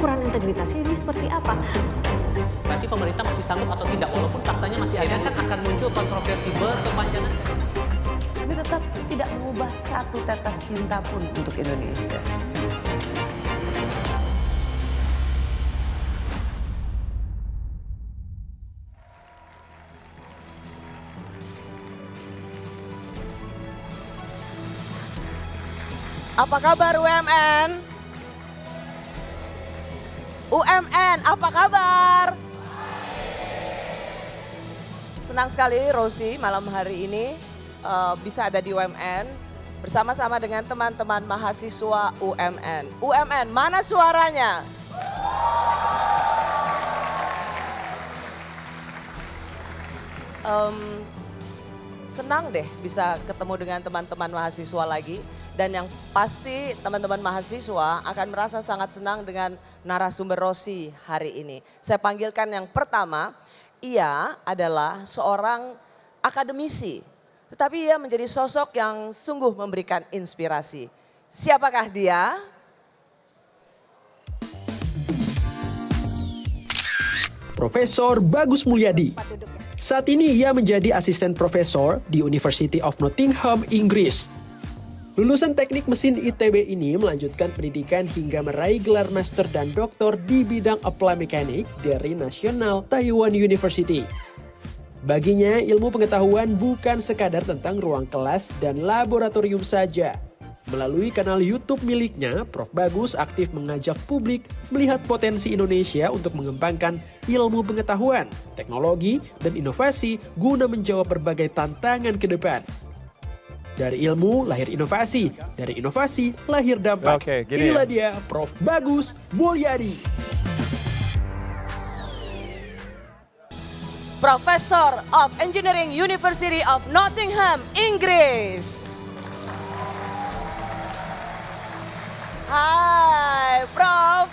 ukuran integritasnya ini seperti apa? Berarti pemerintah masih sanggup atau tidak, walaupun faktanya masih ada kan akan muncul kontroversi berkepanjangan. Tapi tetap tidak mengubah satu tetes cinta pun untuk Indonesia. Apa kabar UMN? UMN, apa kabar? Senang sekali Rosi malam hari ini bisa ada di UMN bersama-sama dengan teman-teman mahasiswa UMN. UMN, mana suaranya? Senang deh bisa ketemu dengan teman-teman mahasiswa lagi. Dan yang pasti teman-teman mahasiswa akan merasa sangat senang dengan narasumber Rosi hari ini. Saya panggilkan yang pertama, ia adalah seorang akademisi. Tetapi ia menjadi sosok yang sungguh memberikan inspirasi. Siapakah dia? Profesor Bagus Mulyadi. Saat ini ia menjadi asisten profesor di University of Nottingham, Inggris. Lulusan teknik mesin ITB ini melanjutkan pendidikan hingga meraih gelar master dan doktor di bidang apply mekanik dari National Taiwan University. Baginya, ilmu pengetahuan bukan sekadar tentang ruang kelas dan laboratorium saja. Melalui kanal YouTube miliknya, Prof. Bagus aktif mengajak publik melihat potensi Indonesia untuk mengembangkan ilmu pengetahuan, teknologi, dan inovasi guna menjawab berbagai tantangan ke depan. Dari ilmu lahir inovasi, dari inovasi lahir dampak. Inilah dia Prof. Bagus Mulyadi. Professor of Engineering University of Nottingham, Inggris. Hai, Prof.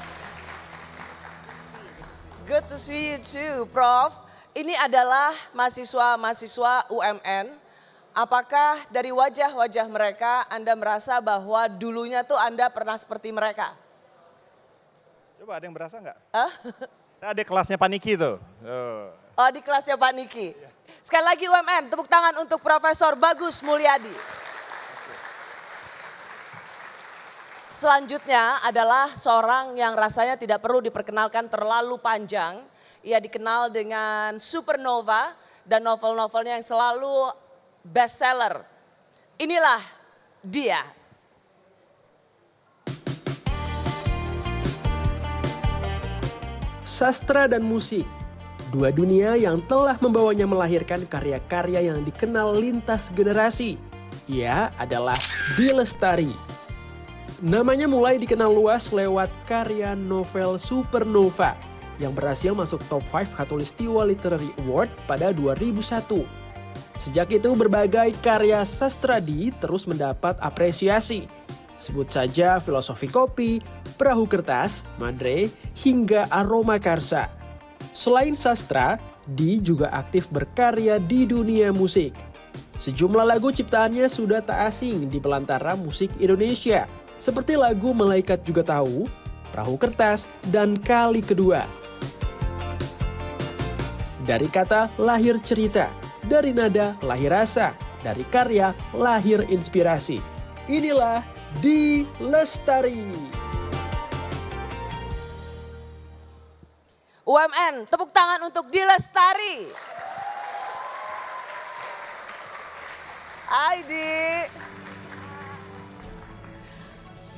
Good to see you too, Prof. Ini adalah mahasiswa-mahasiswa UMN. Apakah dari wajah-wajah mereka Anda merasa bahwa dulunya tuh Anda pernah seperti mereka? Coba ada yang berasa nggak? Saya ada kelasnya Pak Niki tuh. Oh, di kelasnya Pak Niki. Sekali lagi UMN, tepuk tangan untuk Profesor Bagus Mulyadi. Selanjutnya adalah seorang yang rasanya tidak perlu diperkenalkan terlalu panjang. Ia dikenal dengan Supernova dan novel-novelnya yang selalu bestseller. Inilah dia. Sastra dan musik, dua dunia yang telah membawanya melahirkan karya-karya yang dikenal lintas generasi. Ia adalah Dee Lestari. Namanya mulai dikenal luas lewat karya novel Supernova yang berhasil masuk top 5 Khatulistiwa Literary Award pada 2001. Sejak itu berbagai karya sastra Dee terus mendapat apresiasi. Sebut saja Filosofi Kopi, Perahu Kertas, Madre, hingga Aroma Karsa. Selain sastra, Dee juga aktif berkarya di dunia musik. Sejumlah lagu ciptaannya sudah tak asing di belantara musik Indonesia, seperti lagu Malaikat Juga Tahu, Perahu Kertas, dan Kali Kedua. Dari kata lahir cerita, dari nada lahir rasa, dari karya lahir inspirasi. Inilah Dee Lestari. UMN, tepuk tangan untuk Dee Lestari. Hai Dee.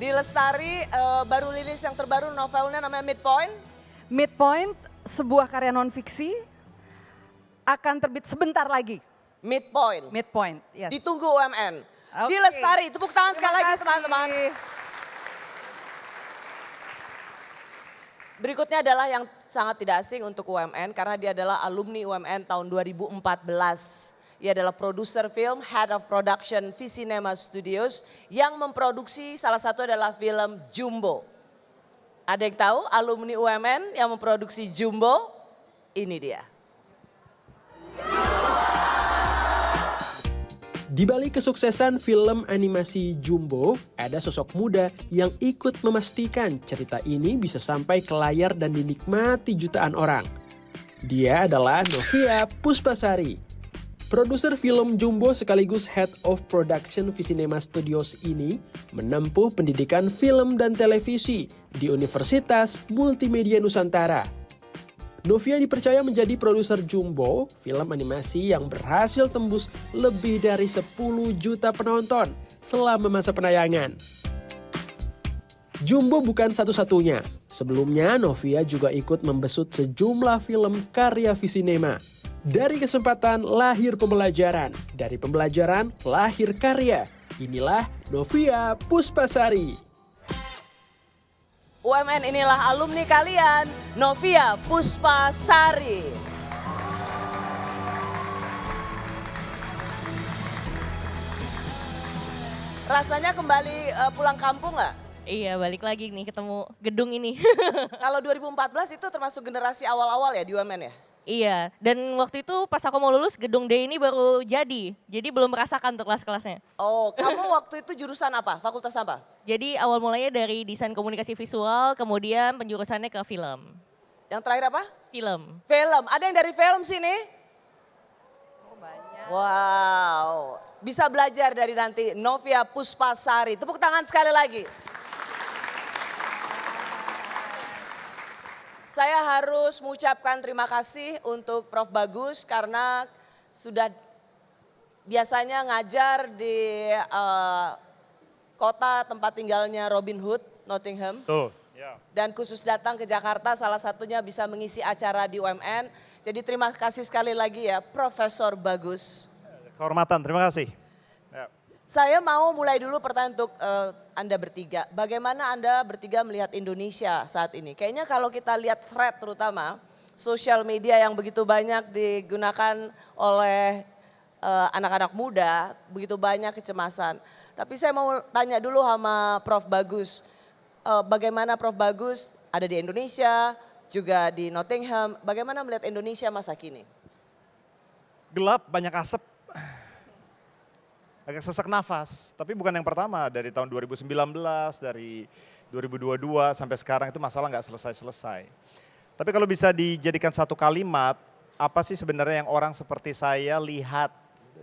Dee Lestari baru rilis yang terbaru novelnya namanya Midpoint. Midpoint, sebuah karya non-fiksi, akan terbit sebentar lagi. Midpoint. Midpoint, yes. Ditunggu UMN. Okay. Dee Lestari, tepuk tangan sekali lagi teman-teman. Berikutnya adalah yang sangat tidak asing untuk UMN karena dia adalah alumni UMN tahun 2014. Ia adalah produser film, Head of Production V-Cinema Studios yang memproduksi salah satu adalah film Jumbo. Ada yang tahu alumni UMN yang memproduksi Jumbo? Ini dia. Di balik kesuksesan film animasi Jumbo, ada sosok muda yang ikut memastikan cerita ini bisa sampai ke layar dan dinikmati jutaan orang. Dia adalah Novia Puspasari. Produser film Jumbo sekaligus Head of Production Visinema Studios ini menempuh pendidikan film dan televisi di Universitas Multimedia Nusantara. Novia dipercaya menjadi produser Jumbo, film animasi yang berhasil tembus lebih dari 10 juta penonton selama masa penayangan. Jumbo bukan satu-satunya. Sebelumnya, Novia juga ikut membesut sejumlah film karya Visinema. Dari kesempatan lahir pembelajaran, dari pembelajaran lahir karya. Inilah Novia Puspasari. UMN inilah alumni kalian, Novia Puspasari. Rasanya kembali pulang kampung nggak? Iya, balik lagi nih ketemu gedung ini. Kalau 2014 itu termasuk generasi awal-awal ya di UMN ya? Iya, dan waktu itu pas aku mau lulus gedung D ini baru jadi belum merasakan untuk kelas-kelasnya. Oh, kamu waktu itu jurusan apa? Fakultas apa? Jadi awal mulanya dari desain komunikasi visual, kemudian penjurusannya ke film. Yang terakhir apa? Film. Film. Ada yang dari film sini? Oh, banyak. Wow. Bisa belajar dari nanti Novia Puspasari. Tepuk tangan sekali lagi. Saya harus mengucapkan terima kasih untuk Prof. Bagus karena sudah biasanya ngajar di kota tempat tinggalnya Robin Hood, Nottingham. Tuh, ya. Dan khusus datang ke Jakarta salah satunya bisa mengisi acara di UMN. Jadi terima kasih sekali lagi ya Profesor Bagus. Kehormatan, terima kasih. Ya. Saya mau mulai dulu pertanyaan untuk Anda bertiga. Bagaimana Anda bertiga melihat Indonesia saat ini? Kayaknya kalau kita lihat thread terutama, sosial media yang begitu banyak digunakan oleh anak-anak muda, begitu banyak kecemasan. Tapi saya mau tanya dulu sama Prof. Bagus. Bagaimana Prof. Bagus ada di Indonesia, juga di Nottingham. Bagaimana melihat Indonesia masa kini? Gelap, banyak asap. Agak sesak nafas, tapi bukan yang pertama. Dari tahun 2019, dari 2022 sampai sekarang itu masalah nggak selesai-selesai. Tapi kalau bisa dijadikan satu kalimat, apa sih sebenarnya yang orang seperti saya lihat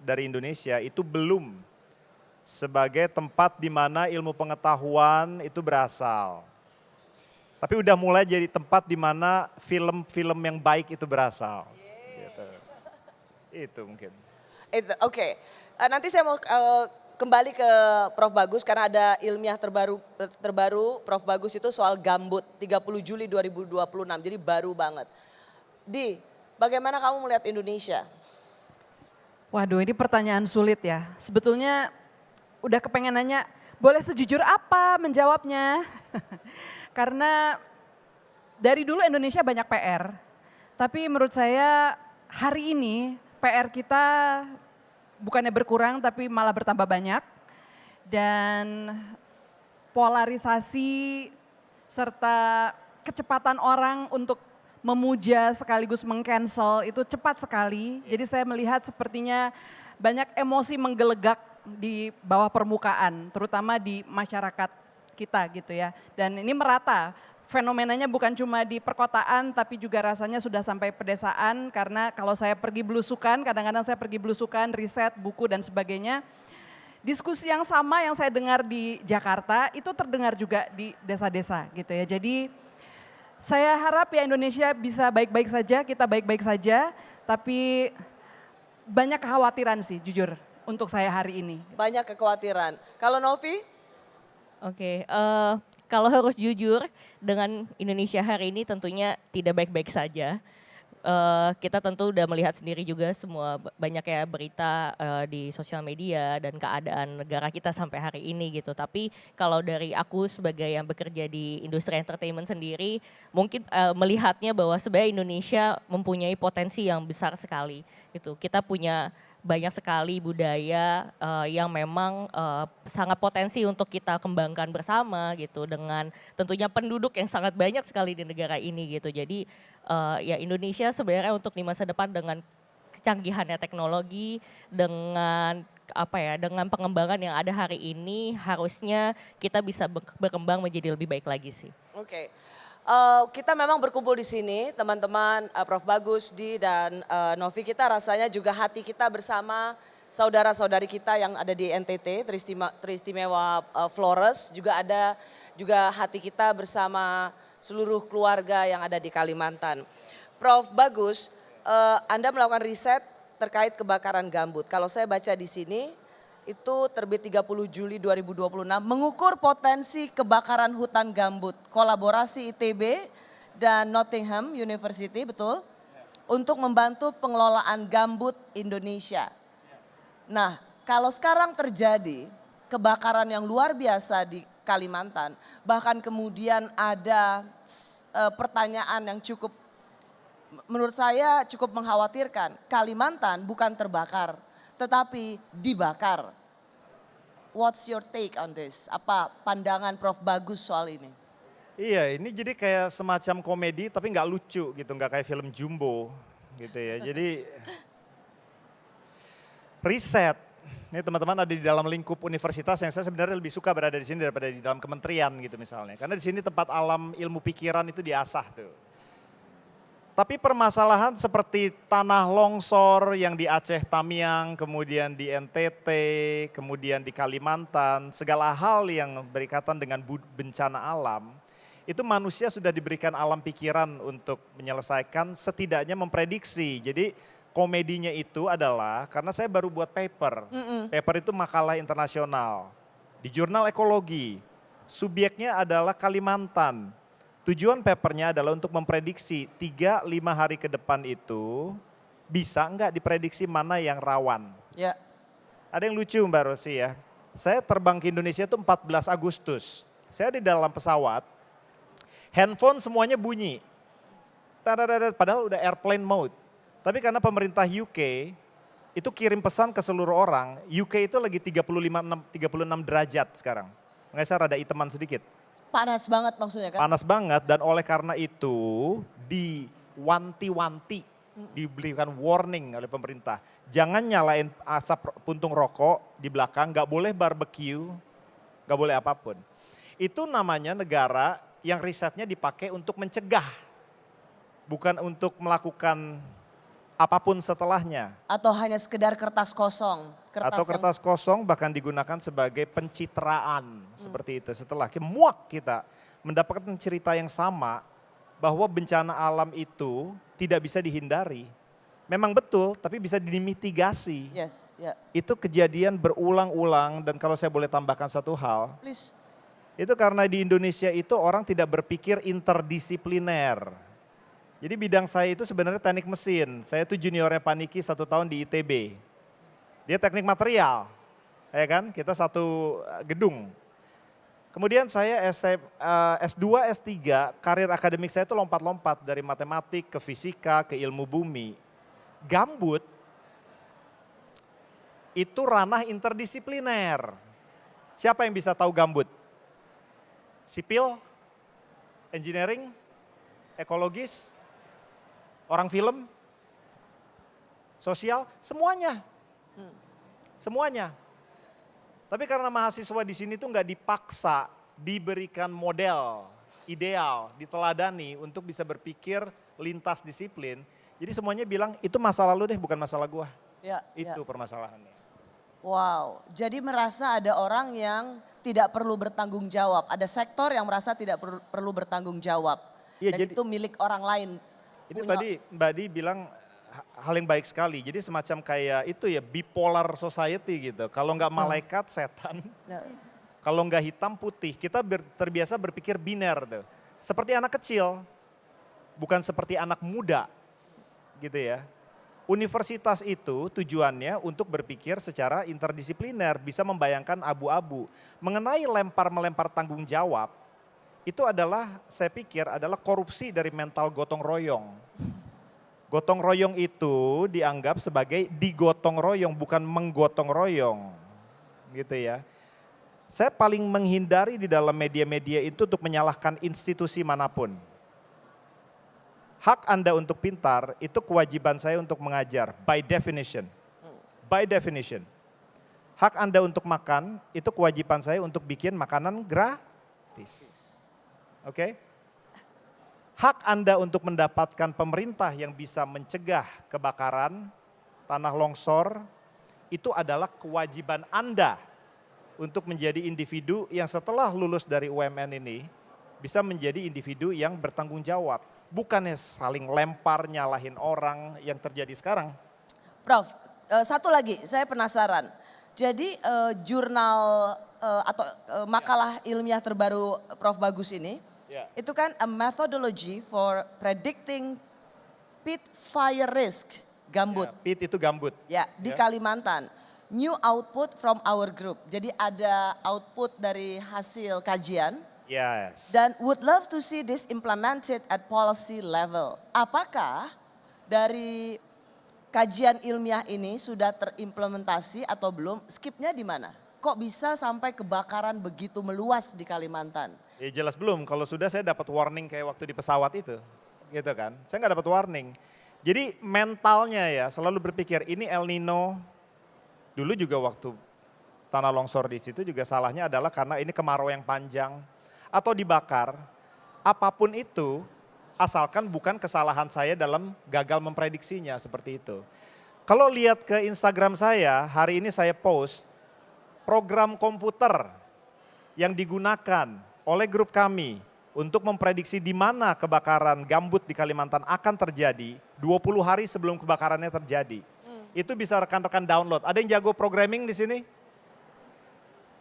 dari Indonesia itu belum sebagai tempat di mana ilmu pengetahuan itu berasal. Tapi udah mulai jadi tempat di mana film-film yang baik itu berasal. Gitu. Itu mungkin. Oke. Nanti saya mau kembali ke Prof. Bagus karena ada ilmiah terbaru Prof. Bagus itu soal gambut 30 Juli 2026, jadi baru banget. Di, bagaimana kamu melihat Indonesia? Waduh, ini pertanyaan sulit ya. Sebetulnya udah kepengen nanya, boleh sejujur apa menjawabnya? Karena dari dulu Indonesia banyak PR, tapi menurut saya hari ini PR kita bukannya berkurang tapi malah bertambah banyak. Dan polarisasi serta kecepatan orang untuk memuja sekaligus meng-cancel itu cepat sekali. Jadi saya melihat sepertinya banyak emosi menggelegak di bawah permukaan, terutama di masyarakat kita gitu ya. Dan ini merata. Fenomenanya bukan cuma di perkotaan tapi juga rasanya sudah sampai pedesaan karena kalau saya pergi belusukan, kadang-kadang saya pergi belusukan, riset, buku dan sebagainya. Diskusi yang sama yang saya dengar di Jakarta itu terdengar juga di desa-desa gitu ya. Jadi saya harap ya Indonesia bisa baik-baik saja, kita baik-baik saja, tapi banyak kekhawatiran sih jujur untuk saya hari ini. Banyak kekhawatiran. Kalau Novi? Oke, kalau harus jujur dengan Indonesia hari ini tentunya tidak baik-baik saja. Kita tentu udah melihat sendiri juga semua banyak ya berita di sosial media dan keadaan negara kita sampai hari ini gitu. Tapi kalau dari aku sebagai yang bekerja di industri entertainment sendiri, mungkin melihatnya bahwa sebenarnya Indonesia mempunyai potensi yang besar sekali gitu. Kita punya banyak sekali budaya yang memang sangat potensi untuk kita kembangkan bersama gitu dengan tentunya penduduk yang sangat banyak sekali di negara ini gitu. Jadi ya Indonesia sebenarnya untuk di masa depan dengan kecanggihannya teknologi, dengan dengan pengembangan yang ada hari ini, harusnya kita bisa berkembang menjadi lebih baik lagi sih. Oke. Kita memang berkumpul di sini, teman-teman, Prof. Bagus, Di, dan Novi. Kita rasanya juga hati kita bersama saudara-saudari kita yang ada di NTT, Teristimewa Flores. Juga ada juga hati kita bersama seluruh keluarga yang ada di Kalimantan. Prof. Bagus, Anda melakukan riset terkait kebakaran gambut. Kalau saya baca di sini, itu terbit 30 Juli 2026, mengukur potensi kebakaran hutan gambut, kolaborasi ITB dan Nottingham University, betul? Untuk membantu pengelolaan gambut Indonesia. Nah, kalau sekarang terjadi kebakaran yang luar biasa di Kalimantan, bahkan kemudian ada pertanyaan yang cukup, menurut saya cukup mengkhawatirkan. Kalimantan bukan terbakar, tetapi dibakar. What's your take on this? Apa pandangan Prof. Bagus soal ini? Iya, ini jadi kayak semacam komedi tapi nggak lucu gitu, nggak kayak film Jumbo gitu ya. Jadi riset, ini teman-teman ada di dalam lingkup universitas yang saya sebenarnya lebih suka berada di sini daripada di dalam kementerian gitu misalnya. Karena di sini tempat alam ilmu pikiran itu diasah tuh. Tapi permasalahan seperti tanah longsor yang di Aceh Tamiang, kemudian di NTT, kemudian di Kalimantan, segala hal yang berkaitan dengan bencana alam, itu manusia sudah diberikan alam pikiran untuk menyelesaikan, setidaknya memprediksi. Jadi komedinya itu adalah, karena saya baru buat paper, paper itu makalah internasional, di jurnal ekologi, subyeknya adalah Kalimantan. Tujuan papernya adalah untuk memprediksi 3-5 hari ke depan itu bisa enggak diprediksi mana yang rawan. Ya. Ada yang lucu Mbak Rosi ya, saya terbang ke Indonesia itu 14 Agustus. Saya di dalam pesawat, handphone semuanya bunyi. Padahal udah airplane mode. Tapi karena pemerintah UK itu kirim pesan ke seluruh orang, UK itu lagi 36 derajat sekarang. Nggak saya rada hitaman sedikit. Panas banget maksudnya kan? Panas banget dan oleh karena itu diwanti-wanti, diberikan warning oleh pemerintah. Jangan nyalain asap puntung rokok di belakang, nggak boleh barbecue, nggak boleh apapun. Itu namanya negara yang risetnya dipakai untuk mencegah, bukan untuk melakukan apapun setelahnya. Atau hanya sekedar kertas kosong. Kertas kosong bahkan digunakan sebagai pencitraan seperti itu. Setelah muak kita mendapatkan cerita yang sama bahwa bencana alam itu tidak bisa dihindari. Memang betul tapi bisa dimitigasi. Yes, yeah. Itu kejadian berulang-ulang dan kalau saya boleh tambahkan satu hal. Please. Itu karena di Indonesia itu orang tidak berpikir interdisipliner. Jadi bidang saya itu sebenarnya teknik mesin. Saya itu juniornya Pak Niki 1 tahun di ITB. Dia teknik material, ya kan? Kita satu gedung. Kemudian saya S2, S3, karir akademik saya itu lompat-lompat dari matematik ke fisika, ke ilmu bumi. Gambut itu ranah interdisipliner. Siapa yang bisa tahu gambut? Sipil, engineering, ekologis, orang film, sosial, semuanya. Semuanya. Tapi karena mahasiswa di sini tuh nggak dipaksa, diberikan model ideal, diteladani untuk bisa berpikir lintas disiplin. Jadi semuanya bilang itu masalah lu deh, bukan masalah gua. Ya, itu ya. permasalahannya. Wow, jadi merasa ada orang yang tidak perlu bertanggung jawab. Ada sektor yang merasa tidak perlu bertanggung jawab. Ya, dan jadi, itu milik orang lain. Ini tadi Mbak Di bilang hal yang baik sekali. Jadi semacam kayak itu ya bipolar society gitu. Kalau nggak malaikat setan, kalau nggak hitam putih. Kita terbiasa berpikir biner tuh. Seperti anak kecil, bukan seperti anak muda gitu ya. Universitas itu tujuannya untuk berpikir secara interdisipliner, bisa membayangkan abu-abu. Mengenai melempar tanggung jawab, itu adalah saya pikir adalah korupsi dari mental gotong royong. Gotong royong itu dianggap sebagai digotong royong, bukan menggotong royong. Gitu ya. Saya paling menghindari di dalam media-media itu untuk menyalahkan institusi manapun. hak Anda untuk pintar itu kewajiban saya untuk mengajar, by definition. By definition. Hak Anda untuk makan itu kewajiban saya untuk bikin makanan gratis. Oke? Hak Anda untuk mendapatkan pemerintah yang bisa mencegah kebakaran, tanah longsor, itu adalah kewajiban Anda untuk menjadi individu yang setelah lulus dari UMN ini bisa menjadi individu yang bertanggung jawab. Bukannya saling lempar, nyalahin orang yang terjadi sekarang. Prof, satu lagi saya penasaran. Jadi jurnal atau makalah ilmiah terbaru Prof Bagus ini, itu kan a methodology for predicting peat fire risk, gambut. Ya, peat itu gambut. Ya, di Kalimantan. New output from our group. Jadi ada output dari hasil kajian. Yes. Dan would love to see this implemented at policy level. Apakah dari kajian ilmiah ini sudah terimplementasi atau belum? Skipnya di mana? Kok bisa sampai kebakaran begitu meluas di Kalimantan? Ya jelas belum, kalau sudah saya dapat warning kayak waktu di pesawat itu. Gitu kan, saya nggak dapat warning. Jadi mentalnya ya selalu berpikir ini El Nino. Dulu juga waktu tanah longsor di situ juga salahnya adalah karena ini kemarau yang panjang. Atau dibakar, apapun itu asalkan bukan kesalahan saya dalam gagal memprediksinya seperti itu. Kalau lihat ke Instagram saya, hari ini saya post program komputer yang digunakan oleh grup kami untuk memprediksi di mana kebakaran gambut di Kalimantan akan terjadi 20 hari sebelum kebakarannya terjadi. Itu bisa rekan-rekan download. Ada yang jago programming di sini?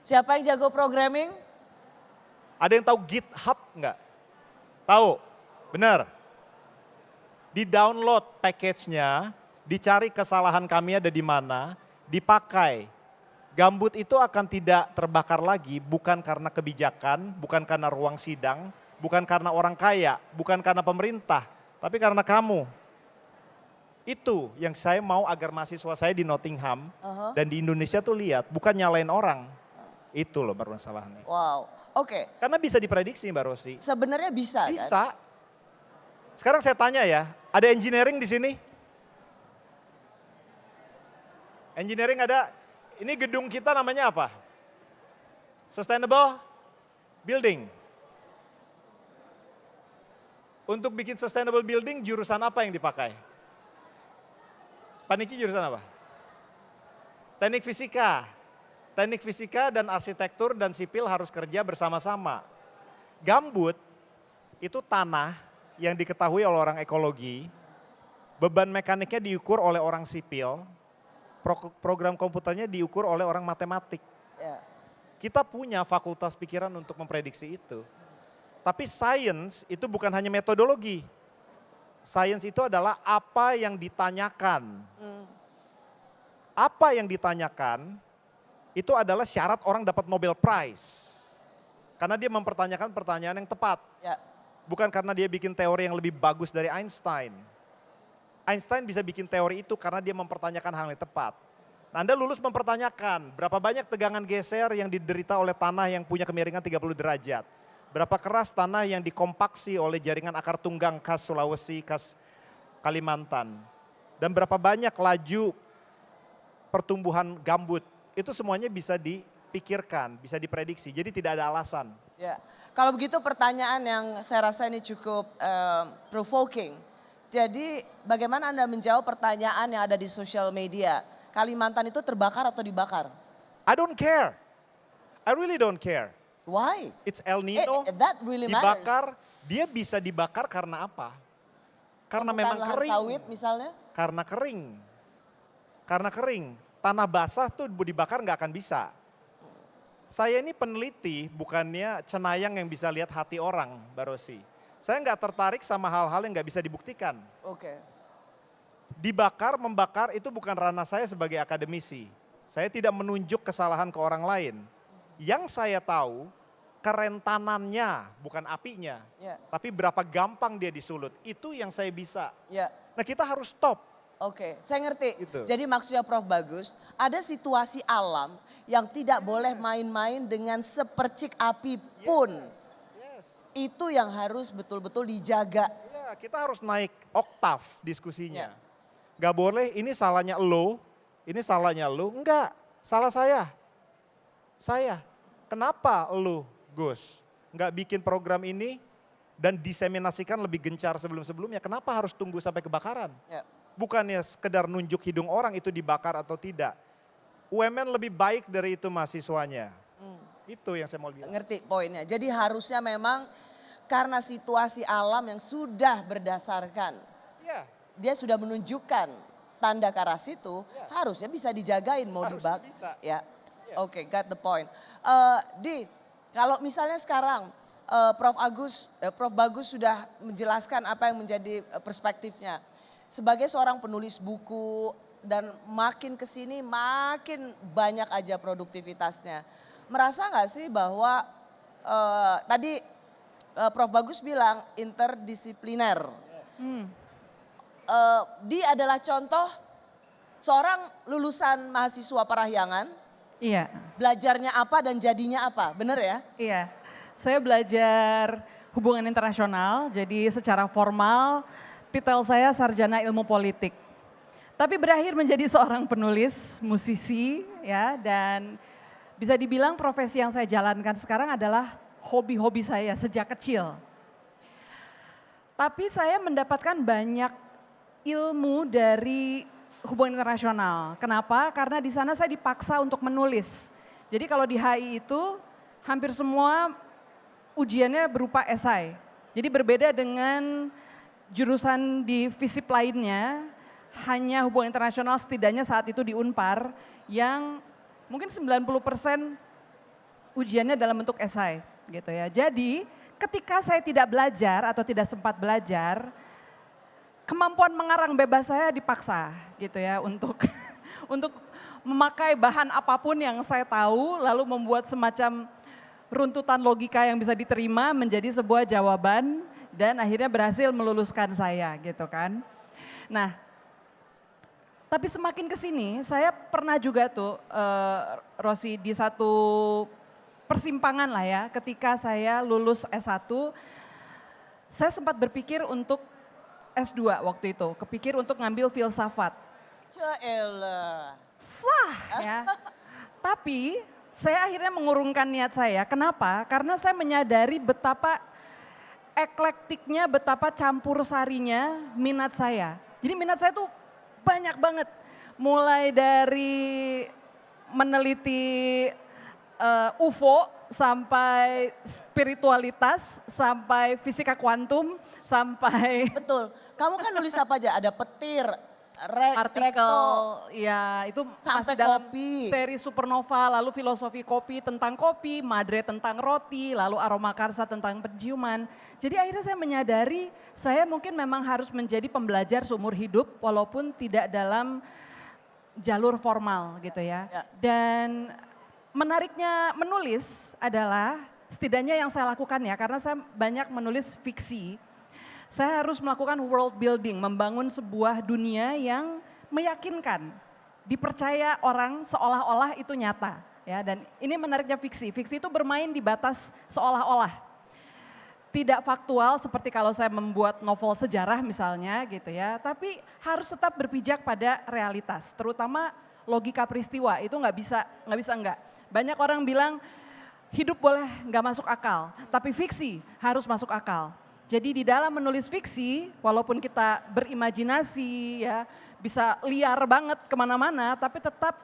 Siapa yang jago programming? Ada yang tahu GitHub enggak? Tahu? Benar. Di download package-nya, dicari kesalahan kami ada di mana, dipakai. Gambut itu akan tidak terbakar lagi bukan karena kebijakan, bukan karena ruang sidang, bukan karena orang kaya, bukan karena pemerintah, tapi karena kamu. Itu yang saya mau agar mahasiswa saya di Nottingham dan di Indonesia tuh lihat, bukan nyalain orang. Itu loh permasalahannya. Wow, oke. Karena bisa diprediksi Mbak Rosi. Sebenarnya bisa kan? Bisa. Sekarang saya tanya ya, ada engineering di sini? Engineering ada, ini gedung kita namanya apa? Sustainable Building. Untuk bikin sustainable building jurusan apa yang dipakai? Pak Niki jurusan apa? Teknik fisika. Teknik fisika dan arsitektur dan sipil harus kerja bersama-sama. Gambut itu tanah yang diketahui oleh orang ekologi, beban mekaniknya diukur oleh orang sipil, program komputernya diukur oleh orang matematik. Kita punya fakultas pikiran untuk memprediksi itu. Tapi sains itu bukan hanya metodologi. Sains itu adalah apa yang ditanyakan. Apa yang ditanyakan itu adalah syarat orang dapat Nobel Prize. Karena dia mempertanyakan pertanyaan yang tepat. Bukan karena dia bikin teori yang lebih bagus dari Einstein. Einstein bisa bikin teori itu karena dia mempertanyakan hal yang tepat. Nah, Anda lulus mempertanyakan berapa banyak tegangan geser yang diderita oleh tanah yang punya kemiringan 30 derajat. Berapa keras tanah yang dikompaksi oleh jaringan akar tunggang khas Sulawesi, khas Kalimantan. Dan berapa banyak laju pertumbuhan gambut. Itu semuanya bisa dipikirkan, bisa diprediksi. Jadi tidak ada alasan. Ya, kalau begitu pertanyaan yang saya rasa ini cukup provoking. Jadi bagaimana Anda menjawab pertanyaan yang ada di sosial media? Kalimantan itu terbakar atau dibakar? I don't care. I really don't care. Why? It's El Nino, That really dibakar, matters. dia bisa dibakar karena apa? Karena Bukan memang lahan kering. sawit misalnya? Karena kering. Karena kering. Tanah basah tuh dibakar nggak akan bisa. Saya ini peneliti, bukannya cenayang yang bisa lihat hati orang, Mbak Rosi. Saya nggak tertarik sama hal-hal yang nggak bisa dibuktikan. Oke. Dibakar, membakar itu bukan ranah saya sebagai akademisi. Saya tidak menunjuk kesalahan ke orang lain. Yang saya tahu, kerentanannya, bukan apinya. Tapi berapa gampang dia disulut, itu yang saya bisa. Nah kita harus stop. Oke, saya ngerti. Gitu. Jadi maksudnya Prof Bagus, ada situasi alam yang tidak boleh main-main dengan sepercik api pun. Itu yang harus betul-betul dijaga. Ya, kita harus naik oktav diskusinya. Ya. Gak boleh ini salahnya lo, ini salahnya lo. Enggak, salah saya. Saya. Kenapa lo, Gus, nggak bikin program ini dan diseminasikan lebih gencar sebelum-sebelumnya? Kenapa harus tunggu sampai kebakaran? Ya. Bukannya sekedar nunjuk hidung orang itu dibakar atau tidak. UMN lebih baik dari itu mahasiswanya. Itu yang saya mau bilang. Ngerti poinnya. Jadi harusnya memang karena situasi alam yang sudah berdasarkan. Ya, Dia sudah menunjukkan tanda ke arah situ, harusnya bisa dijagain mau Harusnya dibak. bisa. Ya. Oke, got the point. Di, kalau misalnya sekarang Prof. Bagus sudah menjelaskan apa yang menjadi perspektifnya. Sebagai seorang penulis buku dan makin kesini makin banyak aja produktivitasnya. Merasa nggak sih bahwa tadi Prof. Bagus bilang interdisipliner. Dia adalah contoh seorang lulusan mahasiswa Parahyangan. Iya, Belajarnya apa dan jadinya apa, bener ya? iya. Saya belajar hubungan internasional, jadi secara formal titel saya Sarjana Ilmu Politik. Tapi berakhir menjadi seorang penulis, musisi ya, dan bisa dibilang profesi yang saya jalankan sekarang adalah hobi-hobi saya sejak kecil. Tapi saya mendapatkan banyak ilmu dari hubungan internasional. Kenapa? Karena di sana saya dipaksa untuk menulis. Jadi kalau di HI itu hampir semua ujiannya berupa esai. Jadi berbeda dengan jurusan di FISIP lainnya, hanya hubungan internasional setidaknya saat itu di Unpar yang mungkin 90% ujiannya dalam bentuk esai gitu ya. Jadi ketika saya tidak belajar atau tidak sempat belajar, kemampuan mengarang bebas saya dipaksa gitu ya untuk untuk memakai bahan apapun yang saya tahu lalu membuat semacam runtutan logika yang bisa diterima menjadi sebuah jawaban dan akhirnya berhasil meluluskan saya gitu kan. Nah, tapi semakin ke sini saya pernah juga tuh Rosi di satu persimpangan lah ya, ketika saya lulus S1 saya sempat berpikir untuk S2 waktu itu, kepikir untuk ngambil filsafat. Caelah. Sah ya. Tapi saya akhirnya mengurungkan niat saya. Kenapa? Karena saya menyadari betapa eklektiknya, betapa campur sarinya minat saya. Jadi minat saya tuh banyak banget. Mulai dari meneliti UFO sampai spiritualitas, sampai fisika kuantum, sampai Betul. Kamu kan nulis apa aja? Ada petir, artikel, rekto, ya itu sampai masih dalam kopi. seri Supernova, lalu filosofi kopi tentang kopi, Madre tentang roti, lalu aroma karsa tentang penciuman. Jadi akhirnya saya menyadari saya mungkin memang harus menjadi pembelajar seumur hidup walaupun tidak dalam jalur formal gitu ya. Ya. Dan menariknya menulis adalah setidaknya yang saya lakukan ya, karena saya banyak menulis fiksi. Saya harus melakukan world building, membangun sebuah dunia yang meyakinkan, dipercaya orang seolah-olah itu nyata. Ya, dan ini menariknya fiksi. Fiksi itu bermain di batas seolah-olah. Tidak faktual seperti kalau saya membuat novel sejarah misalnya gitu ya, tapi harus tetap berpijak pada realitas, terutama logika peristiwa itu nggak bisa enggak. Banyak orang bilang hidup boleh nggak masuk akal, tapi fiksi harus masuk akal. Jadi di dalam menulis fiksi, walaupun kita berimajinasi ya, bisa liar banget kemana-mana, tapi tetap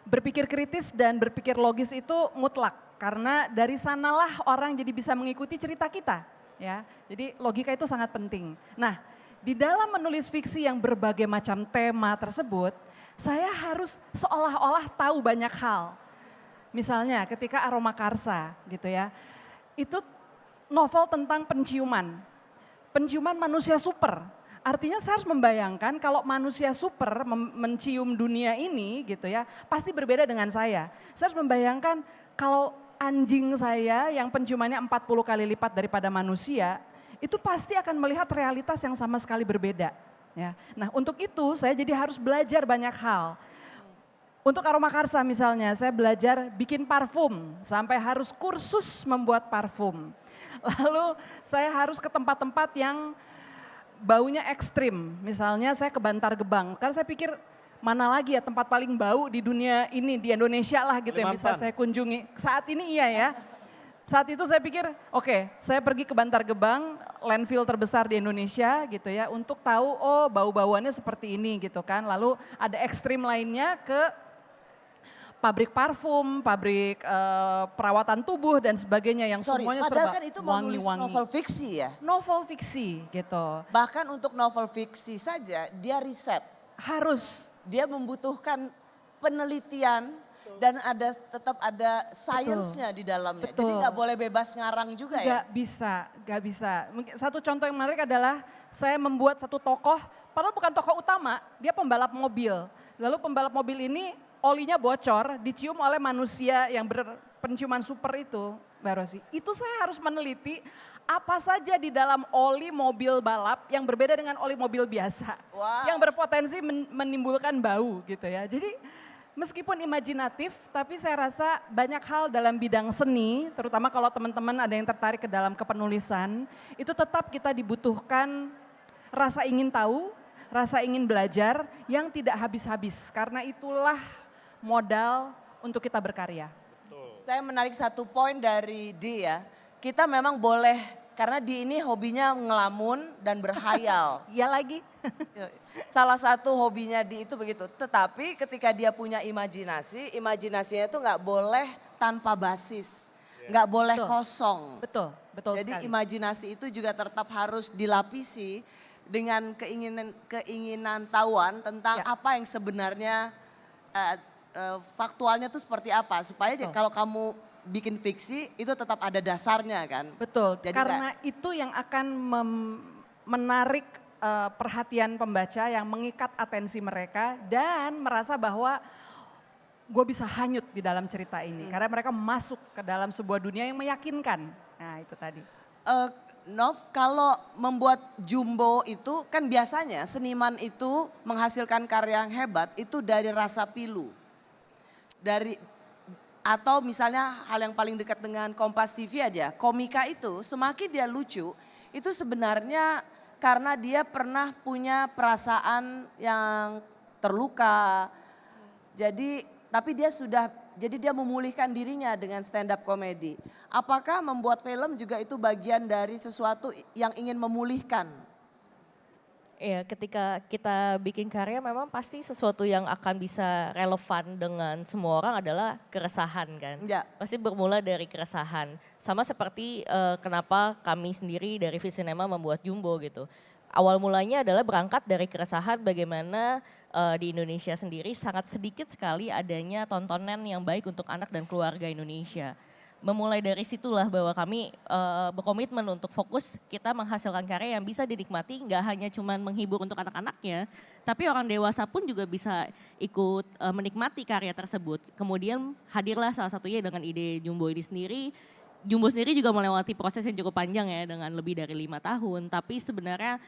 berpikir kritis dan berpikir logis itu mutlak. Karena dari sanalah orang jadi bisa mengikuti cerita kita. Ya, jadi logika itu sangat penting. Nah, di dalam menulis fiksi yang berbagai macam tema tersebut, saya harus seolah-olah tahu banyak hal. Misalnya ketika Aroma Karsa gitu ya, itu novel tentang penciuman. Penciuman manusia super. Artinya saya harus membayangkan kalau manusia super mencium dunia ini gitu ya, pasti berbeda dengan saya. Saya harus membayangkan kalau anjing saya yang penciumannya 40 kali lipat daripada manusia, itu pasti akan melihat realitas yang sama sekali berbeda. Ya. Nah untuk itu saya jadi harus belajar banyak hal. Untuk aroma karsa misalnya, saya belajar bikin parfum sampai harus kursus membuat parfum. Lalu saya harus ke tempat-tempat yang baunya ekstrim. Misalnya saya ke Bantar Gebang, karena saya pikir mana lagi ya tempat paling bau di dunia ini, di Indonesia lah gitu yang bisa saya kunjungi. Saat ini iya ya. Saat itu saya pikir, oke, saya pergi ke Bantar Gebang, landfill terbesar di Indonesia gitu ya, untuk tahu oh bau-bauannya seperti ini gitu kan. Lalu ada ekstrim lainnya ke pabrik parfum, pabrik perawatan tubuh dan sebagainya yang semuanya padahal serba kan itu mau nulis wangi-wangi. novel fiksi ya. Novel fiksi gitu. Bahkan untuk novel fiksi saja dia riset. Harus. Dia membutuhkan penelitian dan tetap ada sainsnya di dalamnya. Betul. Jadi nggak boleh bebas ngarang juga ya. Gak bisa. Satu contoh yang menarik adalah saya membuat satu tokoh, padahal bukan tokoh utama, dia pembalap mobil. Lalu pembalap mobil ini olinya bocor, dicium oleh manusia yang berpenciuman super itu, Mbak Rosi. Itu saya harus meneliti apa saja di dalam oli mobil balap yang berbeda dengan oli mobil biasa. Wow. Yang berpotensi menimbulkan bau gitu ya. Jadi meskipun imajinatif, tapi saya rasa banyak hal dalam bidang seni, terutama kalau teman-teman ada yang tertarik ke dalam kepenulisan, itu tetap kita dibutuhkan rasa ingin tahu, rasa ingin belajar yang tidak habis-habis. Karena itulah modal untuk kita berkarya. Saya menarik satu poin dari D ya. Kita memang boleh, karena D ini hobinya ngelamun dan berhayal. Iya lagi. Salah satu hobinya D itu begitu. Tetapi ketika dia punya imajinasi, imajinasinya itu nggak boleh tanpa basis. Nggak boleh kosong. Betul Jadi sekali. imajinasi itu juga tetap harus dilapisi dengan keinginan tahuan tentang apa yang sebenarnya faktualnya itu seperti apa. Supaya kalau kamu bikin fiksi itu tetap ada dasarnya kan. Betul, Jadi karena itu yang akan menarik perhatian pembaca, yang mengikat atensi mereka dan merasa bahwa gue bisa hanyut di dalam cerita ini. Karena mereka masuk ke dalam sebuah dunia yang meyakinkan. Nah itu tadi. Nov, kalau membuat Jumbo itu kan biasanya seniman itu menghasilkan karya yang hebat itu dari rasa pilu. Atau misalnya hal yang paling dekat dengan Kompas TV aja, komika itu semakin dia lucu, itu sebenarnya karena dia pernah punya perasaan yang terluka. Tapi dia memulihkan dirinya dengan stand up comedy. Apakah membuat film juga itu bagian dari sesuatu yang ingin memulihkan? Ya, ketika kita bikin karya memang pasti sesuatu yang akan bisa relevan dengan semua orang adalah keresahan kan. Ya. Pasti bermula dari keresahan. Sama seperti kenapa kami sendiri dari Visinema membuat Jumbo gitu. Awal mulanya adalah berangkat dari keresahan bagaimana di Indonesia sendiri sangat sedikit sekali adanya tontonan yang baik untuk anak dan keluarga Indonesia. Memulai dari situlah bahwa kami berkomitmen untuk fokus kita menghasilkan karya yang bisa dinikmati, nggak hanya cuma menghibur untuk anak-anaknya, tapi orang dewasa pun juga bisa ikut menikmati karya tersebut. Kemudian hadirlah salah satunya dengan ide Jumbo ini sendiri. Jumbo sendiri juga melewati proses yang cukup panjang ya dengan lebih dari 5 tahun. Tapi sebenarnya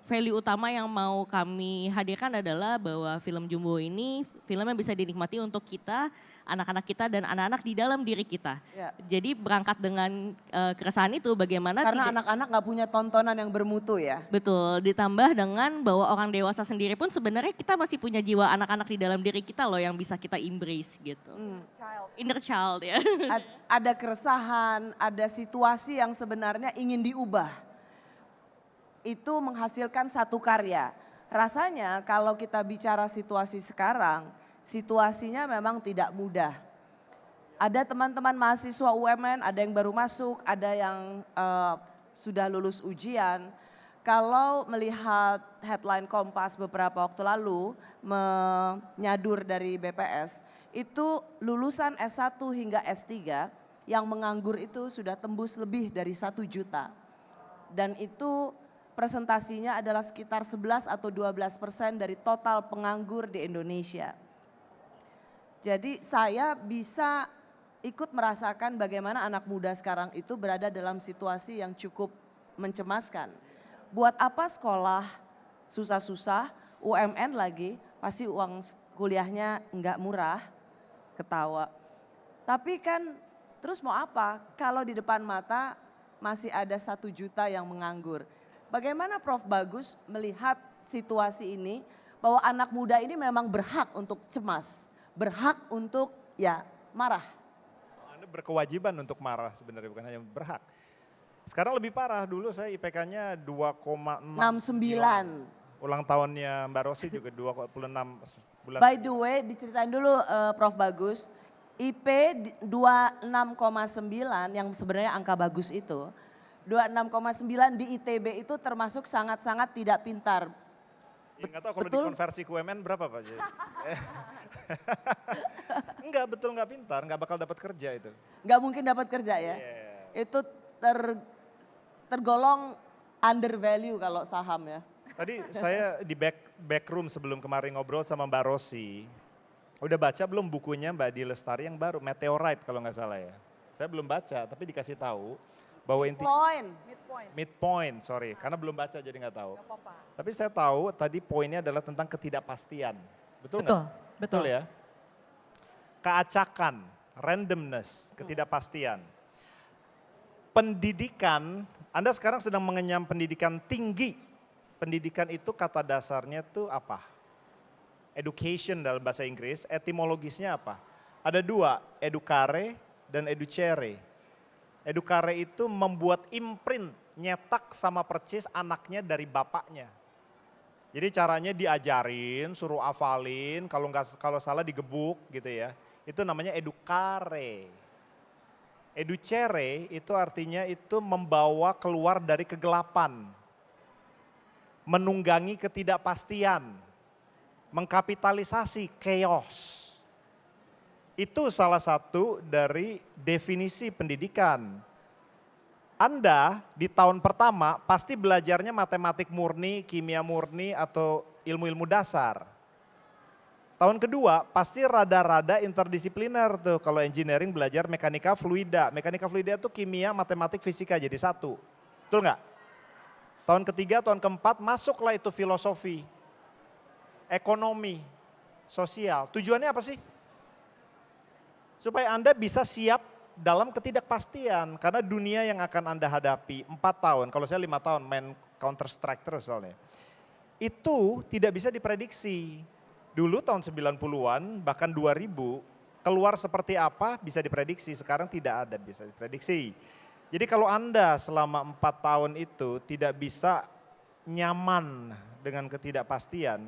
value utama yang mau kami hadirkan adalah bahwa film Jumbo ini film yang bisa dinikmati untuk kita, anak-anak kita dan anak-anak di dalam diri kita. Ya. Jadi berangkat dengan keresahan itu bagaimana Karena anak-anak nggak punya tontonan yang bermutu ya. Betul, ditambah dengan bahwa orang dewasa sendiri pun sebenarnya kita masih punya jiwa anak-anak di dalam diri kita loh yang bisa kita embrace gitu. Inner child ya. Ada keresahan, ada situasi yang sebenarnya ingin diubah. Itu menghasilkan satu karya. Rasanya kalau kita bicara situasi sekarang, situasinya memang tidak mudah. Ada teman-teman mahasiswa UMN, ada yang baru masuk, ada yang sudah lulus ujian. Kalau melihat headline Kompas beberapa waktu lalu menyadur dari BPS, itu lulusan S1 hingga S3 yang menganggur itu sudah tembus lebih dari 1 juta. Dan itu presentasinya adalah sekitar 11 atau 12% dari total penganggur di Indonesia. Jadi saya bisa ikut merasakan bagaimana anak muda sekarang itu berada dalam situasi yang cukup mencemaskan. Buat apa sekolah susah-susah, UMN lagi, pasti uang kuliahnya nggak murah, ketawa. Tapi kan terus mau apa kalau di depan mata masih ada 1 juta yang menganggur. Bagaimana Prof Bagus melihat situasi ini bahwa anak muda ini memang berhak untuk cemas, berhak untuk ya marah. Anda berkewajiban untuk marah sebenarnya, bukan hanya berhak. Sekarang lebih parah, dulu saya IPK-nya 2,69. 69. Ulang tahunnya Mbak Rosi juga 26 bulan. By the way, diceritain dulu Prof Bagus, IP 26,9 yang sebenarnya angka bagus itu, 26,9 di ITB itu termasuk sangat-sangat tidak pintar. Ya, nggak tahu kalau Betul? dikonversi ke UMN berapa Pak? Enggak, betul nggak pintar, nggak bakal dapat kerja itu. Nggak mungkin dapat kerja ya. Yeah. Itu tergolong undervalue kalau saham ya. Tadi saya di back room sebelum kemarin ngobrol sama Mbak Rosi. Udah baca belum bukunya Mbak Di Lestari yang baru, Meteorite kalau nggak salah ya. Saya belum baca, tapi dikasih tahu bahwa midpoint, sorry, karena belum baca jadi nggak tahu. Tapi saya tahu tadi poinnya adalah tentang ketidakpastian, betul nggak? Betul. Ya. Keacakan, randomness, ketidakpastian. Pendidikan, Anda sekarang sedang mengenyam pendidikan tinggi. Pendidikan itu kata dasarnya tuh apa? Education dalam bahasa Inggris, etimologisnya apa? Ada 2, educare dan educere. Educare itu membuat imprint, nyetak sama percis anaknya dari bapaknya. Jadi caranya diajarin, suruh hafalin, kalau salah digebuk gitu ya. Itu namanya educare. Educere itu artinya itu membawa keluar dari kegelapan. Menunggangi ketidakpastian. Mengkapitalisasi chaos. Itu salah satu dari definisi pendidikan. Anda di tahun pertama pasti belajarnya matematik murni, kimia murni, atau ilmu-ilmu dasar. Tahun kedua pasti rada-rada interdisipliner tuh. Kalau engineering belajar mekanika fluida. Mekanika fluida itu kimia, matematik, fisika jadi satu. Betul nggak? Tahun ketiga, tahun keempat masuklah itu filosofi, ekonomi, sosial. Tujuannya apa sih? Supaya Anda bisa siap dalam ketidakpastian. Karena dunia yang akan Anda hadapi 4 tahun, kalau saya 5 tahun main Counter Strike terus soalnya. Itu tidak bisa diprediksi. Dulu tahun 90-an bahkan 2000 keluar seperti apa bisa diprediksi, sekarang tidak ada bisa diprediksi. Jadi kalau Anda selama 4 tahun itu tidak bisa nyaman dengan ketidakpastian,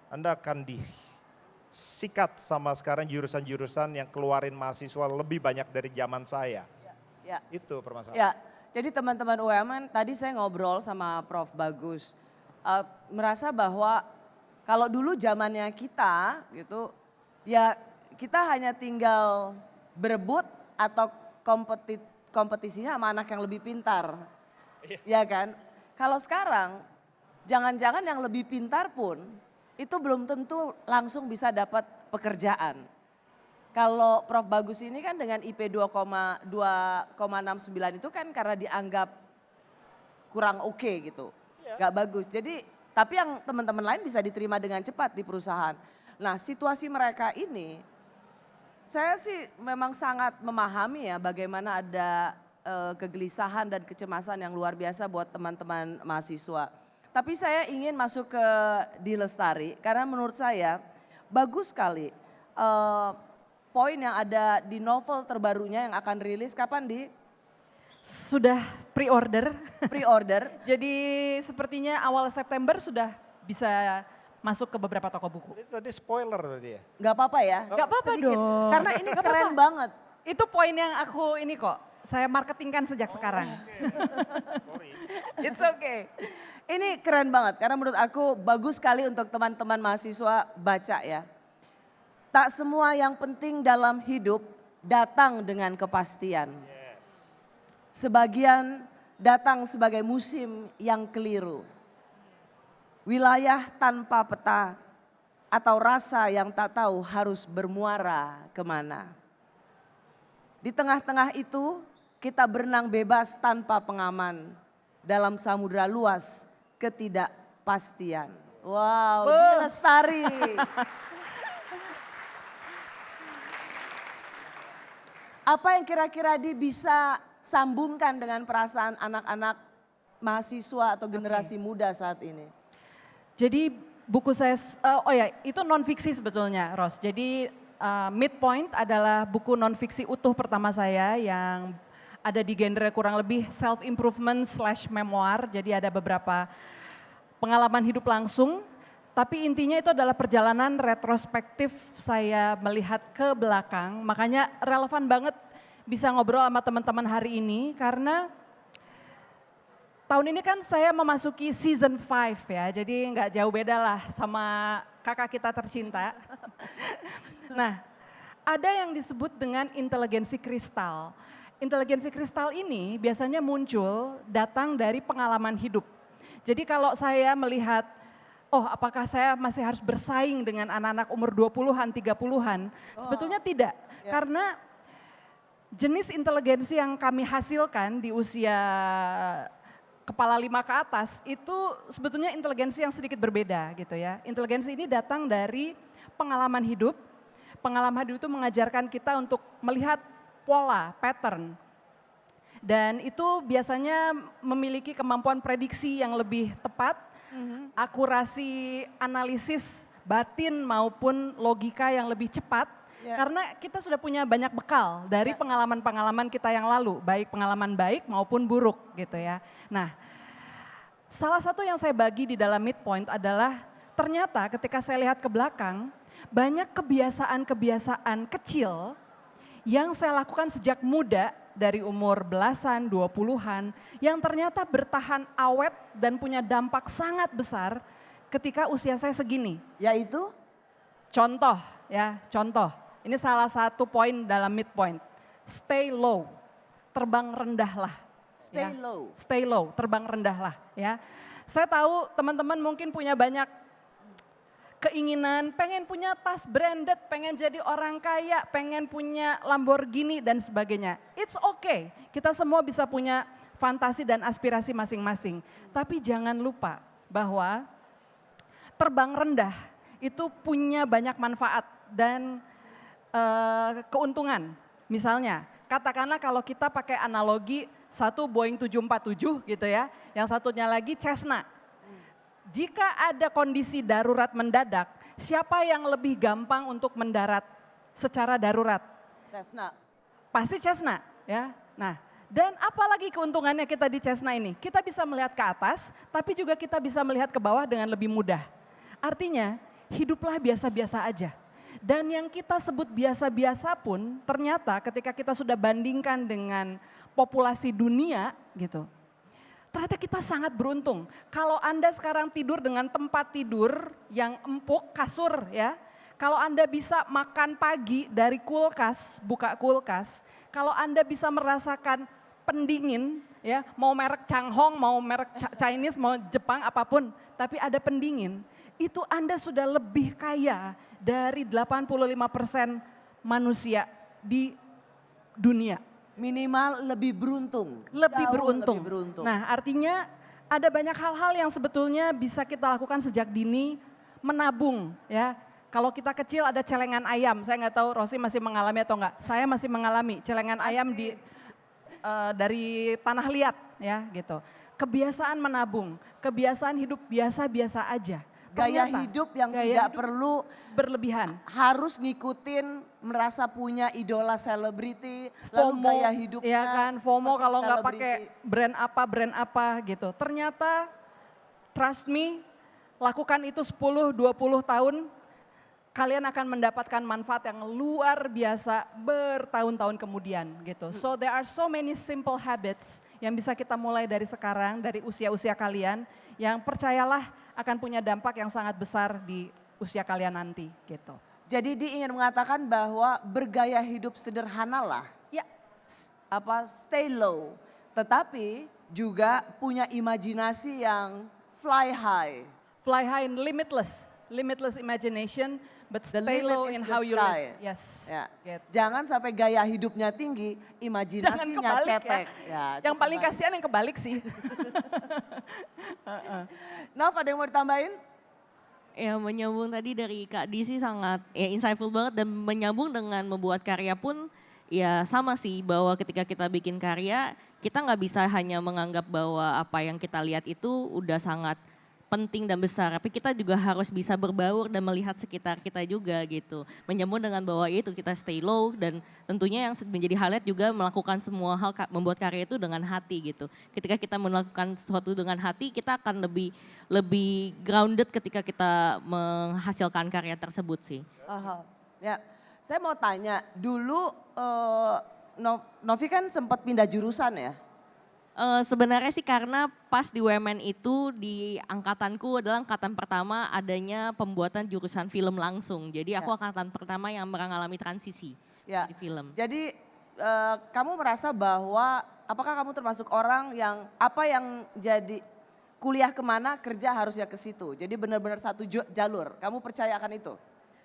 Anda akan disikat sama sekarang jurusan-jurusan yang keluarin mahasiswa lebih banyak dari zaman saya. Ya. Itu permasalahan. Ya, jadi teman-teman UMN tadi saya ngobrol sama Prof Bagus. Merasa bahwa kalau dulu zamannya kita gitu, ya kita hanya tinggal berebut atau kompetisinya sama anak yang lebih pintar. Ya kan? Kalau sekarang jangan-jangan yang lebih pintar pun itu belum tentu langsung bisa dapat pekerjaan. Kalau Prof Bagus ini kan dengan IP 2,69 itu kan karena dianggap kurang oke gitu. Gak bagus. Jadi tapi yang teman-teman lain bisa diterima dengan cepat di perusahaan. Nah, situasi mereka ini saya sih memang sangat memahami ya bagaimana ada kegelisahan dan kecemasan yang luar biasa buat teman-teman mahasiswa. Tapi saya ingin masuk ke Di Lestari karena menurut saya bagus sekali poin yang ada di novel terbarunya yang akan rilis kapan Di? Sudah pre-order. Pre-order. Jadi sepertinya awal September sudah bisa masuk ke beberapa toko buku. Itu tadi spoiler tadi ya? Gak apa-apa ya? Gak apa-apa Sedikit. dong. Karena ini keren banget. Itu poin yang aku ini kok, saya marketingkan sejak sekarang. Sorry. It's okay. Ini keren banget karena menurut aku bagus sekali untuk teman-teman mahasiswa baca ya. Tak semua yang penting dalam hidup datang dengan kepastian. Sebagian datang sebagai musim yang keliru. Wilayah tanpa peta atau rasa yang tak tahu harus bermuara kemana. Di tengah-tengah itu kita berenang bebas tanpa pengaman dalam samudera luas ketidakpastian. Wow, Di Lestari. Apa yang kira-kira Di bisa sambungkan dengan perasaan anak-anak mahasiswa atau generasi muda saat ini? Jadi buku saya, itu non-fiksi sebetulnya Ros. Jadi Midpoint adalah buku non-fiksi utuh pertama saya yang ada di genre kurang lebih self-improvement / memoir. Jadi ada beberapa pengalaman hidup langsung. Tapi intinya itu adalah perjalanan retrospektif saya melihat ke belakang. Makanya relevan banget bisa ngobrol sama teman-teman hari ini karena tahun ini kan saya memasuki season 5 ya. Jadi nggak jauh beda lah sama kakak kita tercinta. Nah, ada yang disebut dengan inteligensi kristal. Inteligensi kristal ini biasanya muncul datang dari pengalaman hidup. Jadi kalau saya melihat apakah saya masih harus bersaing dengan anak-anak umur 20-an, 30-an? Sebetulnya tidak. Karena jenis inteligensi yang kami hasilkan di usia kepala 5 ke atas itu sebetulnya inteligensi yang sedikit berbeda gitu ya. Inteligensi ini datang dari pengalaman hidup. Pengalaman hidup itu mengajarkan kita untuk melihat pola, pattern. Dan itu biasanya memiliki kemampuan prediksi yang lebih tepat, akurasi analisis batin maupun logika yang lebih cepat. Karena kita sudah punya banyak bekal dari pengalaman-pengalaman kita yang lalu, baik pengalaman baik maupun buruk gitu ya. Nah, salah satu yang saya bagi di dalam Midpoint adalah ternyata ketika saya lihat ke belakang, banyak kebiasaan-kebiasaan kecil yang saya lakukan sejak muda dari umur belasan, 20-an yang ternyata bertahan awet dan punya dampak sangat besar ketika usia saya segini. Yaitu? Contoh. Ini salah satu poin dalam Midpoint. Stay low, terbang rendahlah. Stay low, terbang rendahlah ya. Saya tahu teman-teman mungkin punya banyak keinginan, pengen punya tas branded, pengen jadi orang kaya, pengen punya Lamborghini dan sebagainya. It's okay, kita semua bisa punya fantasi dan aspirasi masing-masing. Tapi jangan lupa bahwa terbang rendah itu punya banyak manfaat dan keuntungan. Misalnya, katakanlah kalau kita pakai analogi satu Boeing 747 gitu ya, yang satunya lagi Cessna. Jika ada kondisi darurat mendadak, siapa yang lebih gampang untuk mendarat secara darurat? Cessna. Pasti Cessna ya. Nah, dan apalagi keuntungannya kita di Cessna ini? Kita bisa melihat ke atas, tapi juga kita bisa melihat ke bawah dengan lebih mudah. Artinya, hiduplah biasa-biasa aja. Dan yang kita sebut biasa-biasa pun ternyata ketika kita sudah bandingkan dengan populasi dunia gitu. Ternyata kita sangat beruntung. Kalau Anda sekarang tidur dengan tempat tidur yang empuk, kasur ya. Kalau Anda bisa makan pagi dari kulkas, buka kulkas. Kalau Anda bisa merasakan pendingin ya, mau merek Changhong, mau merek Chinese, mau Jepang apapun. Tapi ada pendingin, itu Anda sudah lebih kaya dari 85% manusia di dunia. Minimal lebih beruntung. Lebih beruntung. Lebih beruntung. Nah, artinya ada banyak hal-hal yang sebetulnya bisa kita lakukan sejak dini, menabung ya. Kalau kita kecil ada celengan ayam, saya nggak tahu Rosi masih mengalami atau enggak. Saya masih mengalami celengan ayam dari tanah liat ya gitu. Kebiasaan menabung, kebiasaan hidup biasa-biasa aja. Gaya hidup yang tidak perlu berlebihan. Harus ngikutin, merasa punya idola selebriti, lalu gaya hidupnya. Ya kan, FOMO kalau nggak pakai brand apa gitu. Ternyata trust me, lakukan itu 10-20 tahun, kalian akan mendapatkan manfaat yang luar biasa bertahun-tahun kemudian gitu. So there are so many simple habits yang bisa kita mulai dari sekarang, dari usia-usia kalian, yang percayalah akan punya dampak yang sangat besar di usia kalian nanti gitu. Jadi Di ingin mengatakan bahwa bergaya hidup sederhanalah. Ya. Stay low. Tetapi juga punya imajinasi yang fly high. Fly high and limitless imagination, but stay low in how you live. Yes. Ya. Gitu. Jangan sampai gaya hidupnya tinggi, imajinasinya cetek. Ya. Yang paling kasihan yang kebalik sih. Nov, ada yang mau ditambahin? Ya, menyambung tadi dari Kak Di sih sangat insightful banget, dan menyambung dengan membuat karya pun ya sama sih bahwa ketika kita bikin karya, kita nggak bisa hanya menganggap bahwa apa yang kita lihat itu udah sangat penting dan besar, tapi kita juga harus bisa berbaur dan melihat sekitar kita juga gitu. Menyambung dengan bahwa itu kita stay low dan tentunya yang menjadi highlight juga melakukan semua hal, membuat karya itu dengan hati gitu. Ketika kita melakukan sesuatu dengan hati, kita akan lebih grounded ketika kita menghasilkan karya tersebut sih. Aha. Ya, saya mau tanya, dulu Novi kan sempat pindah jurusan ya? Sebenarnya sih karena pas di UMN itu di angkatanku adalah angkatan pertama adanya pembuatan jurusan film langsung. Jadi aku angkatan pertama yang mengalami transisi di film. Jadi kamu merasa bahwa apakah kamu termasuk orang yang apa yang jadi kuliah kemana kerja harusnya ke situ. Jadi benar-benar satu jalur. Kamu percaya akan itu?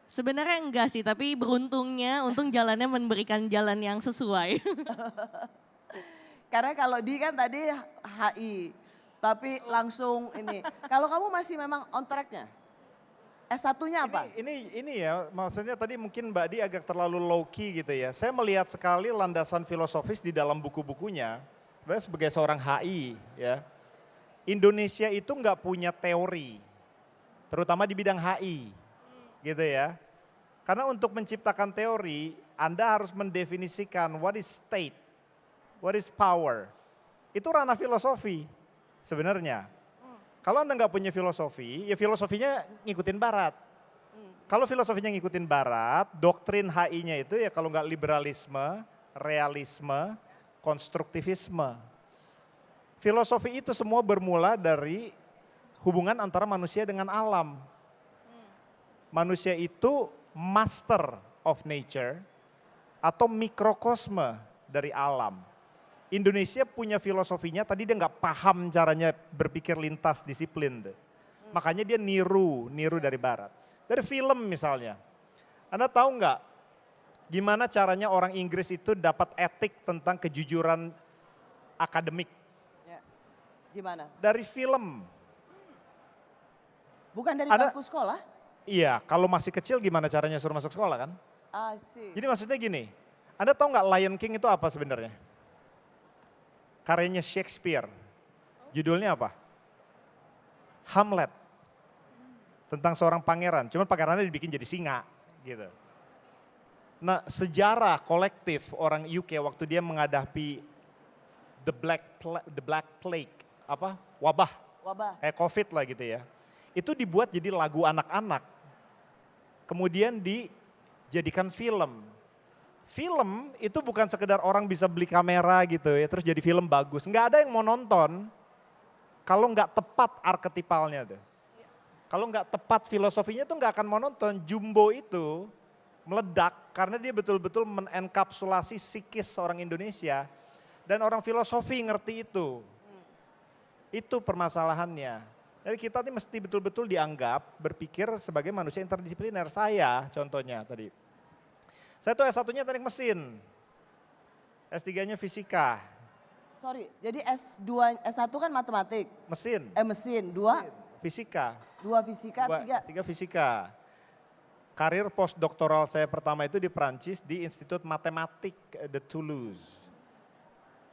Sebenarnya enggak sih, tapi beruntungnya untung jalannya memberikan jalan yang sesuai. Karena kalau di kan tadi HI, tapi langsung ini. Kalau kamu masih memang on track-nya? S1-nya apa? Ini ya, maksudnya tadi mungkin Mbak Di agak terlalu low key gitu ya. Saya melihat sekali landasan filosofis di dalam buku-bukunya. Sebagai seorang HI ya, Indonesia itu nggak punya teori, terutama di bidang HI gitu ya. Karena untuk menciptakan teori, Anda harus mendefinisikan what is state. What is power? Itu ranah filosofi sebenarnya. Kalau Anda nggak punya filosofi, ya filosofinya ngikutin barat. Kalau filosofinya ngikutin barat, doktrin HI-nya itu ya kalau nggak liberalisme, realisme, konstruktivisme. Filosofi itu semua bermula dari hubungan antara manusia dengan alam. Manusia itu master of nature atau mikrokosme dari alam. Indonesia punya filosofinya, tadi dia nggak paham caranya berpikir lintas disiplin. Makanya dia niru dari barat. Dari film misalnya, Anda tahu nggak gimana caranya orang Inggris itu dapat etik tentang kejujuran akademik? Ya. Gimana? Dari film. Bukan dari bangku sekolah? Iya, kalau masih kecil gimana caranya suruh masuk sekolah kan? I see. Jadi maksudnya gini, Anda tahu nggak Lion King itu apa sebenarnya? Karyanya Shakespeare. Judulnya apa? Hamlet. Tentang seorang pangeran, cuman pangerannya dibikin jadi singa gitu. Nah, sejarah kolektif orang UK waktu dia menghadapi the Black Plague, wabah. Kayak Covid lah gitu ya. Itu dibuat jadi lagu anak-anak. Kemudian dijadikan film. Film itu bukan sekedar orang bisa beli kamera gitu ya, terus jadi film bagus. Nggak ada yang mau nonton kalau nggak tepat arketipalnya tuh. Kalau nggak tepat filosofinya tuh nggak akan mau nonton. Jumbo itu meledak karena dia betul-betul menenkapsulasi psikis orang Indonesia. Dan orang filosofi ngerti itu. Itu permasalahannya. Jadi kita ini mesti betul-betul dianggap berpikir sebagai manusia interdisipliner. Saya contohnya tadi. Saya tuh S1-nya teknik mesin, S3-nya fisika. Sorry, jadi S1 kan matematik. Mesin. Mesin, 2? Fisika. 2 fisika, 3? 3 fisika. Karir postdoktoral saya pertama itu di Prancis di Institut Matematik de Toulouse.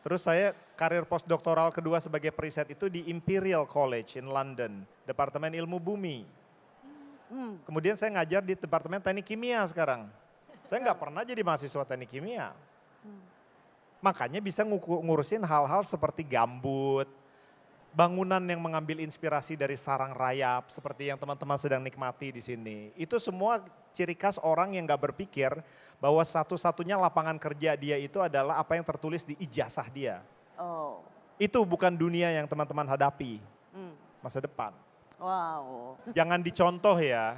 Terus saya karir postdoktoral kedua sebagai periset itu di Imperial College in London, Departemen Ilmu Bumi. Kemudian saya ngajar di Departemen Teknik Kimia sekarang. Saya nggak pernah jadi mahasiswa teknik kimia. Makanya bisa ngurusin hal-hal seperti gambut, bangunan yang mengambil inspirasi dari sarang rayap seperti yang teman-teman sedang nikmati di sini. Itu semua ciri khas orang yang nggak berpikir bahwa satu-satunya lapangan kerja dia itu adalah apa yang tertulis di ijazah dia. Oh. Itu bukan dunia yang teman-teman hadapi masa depan. Wow. Jangan dicontoh ya.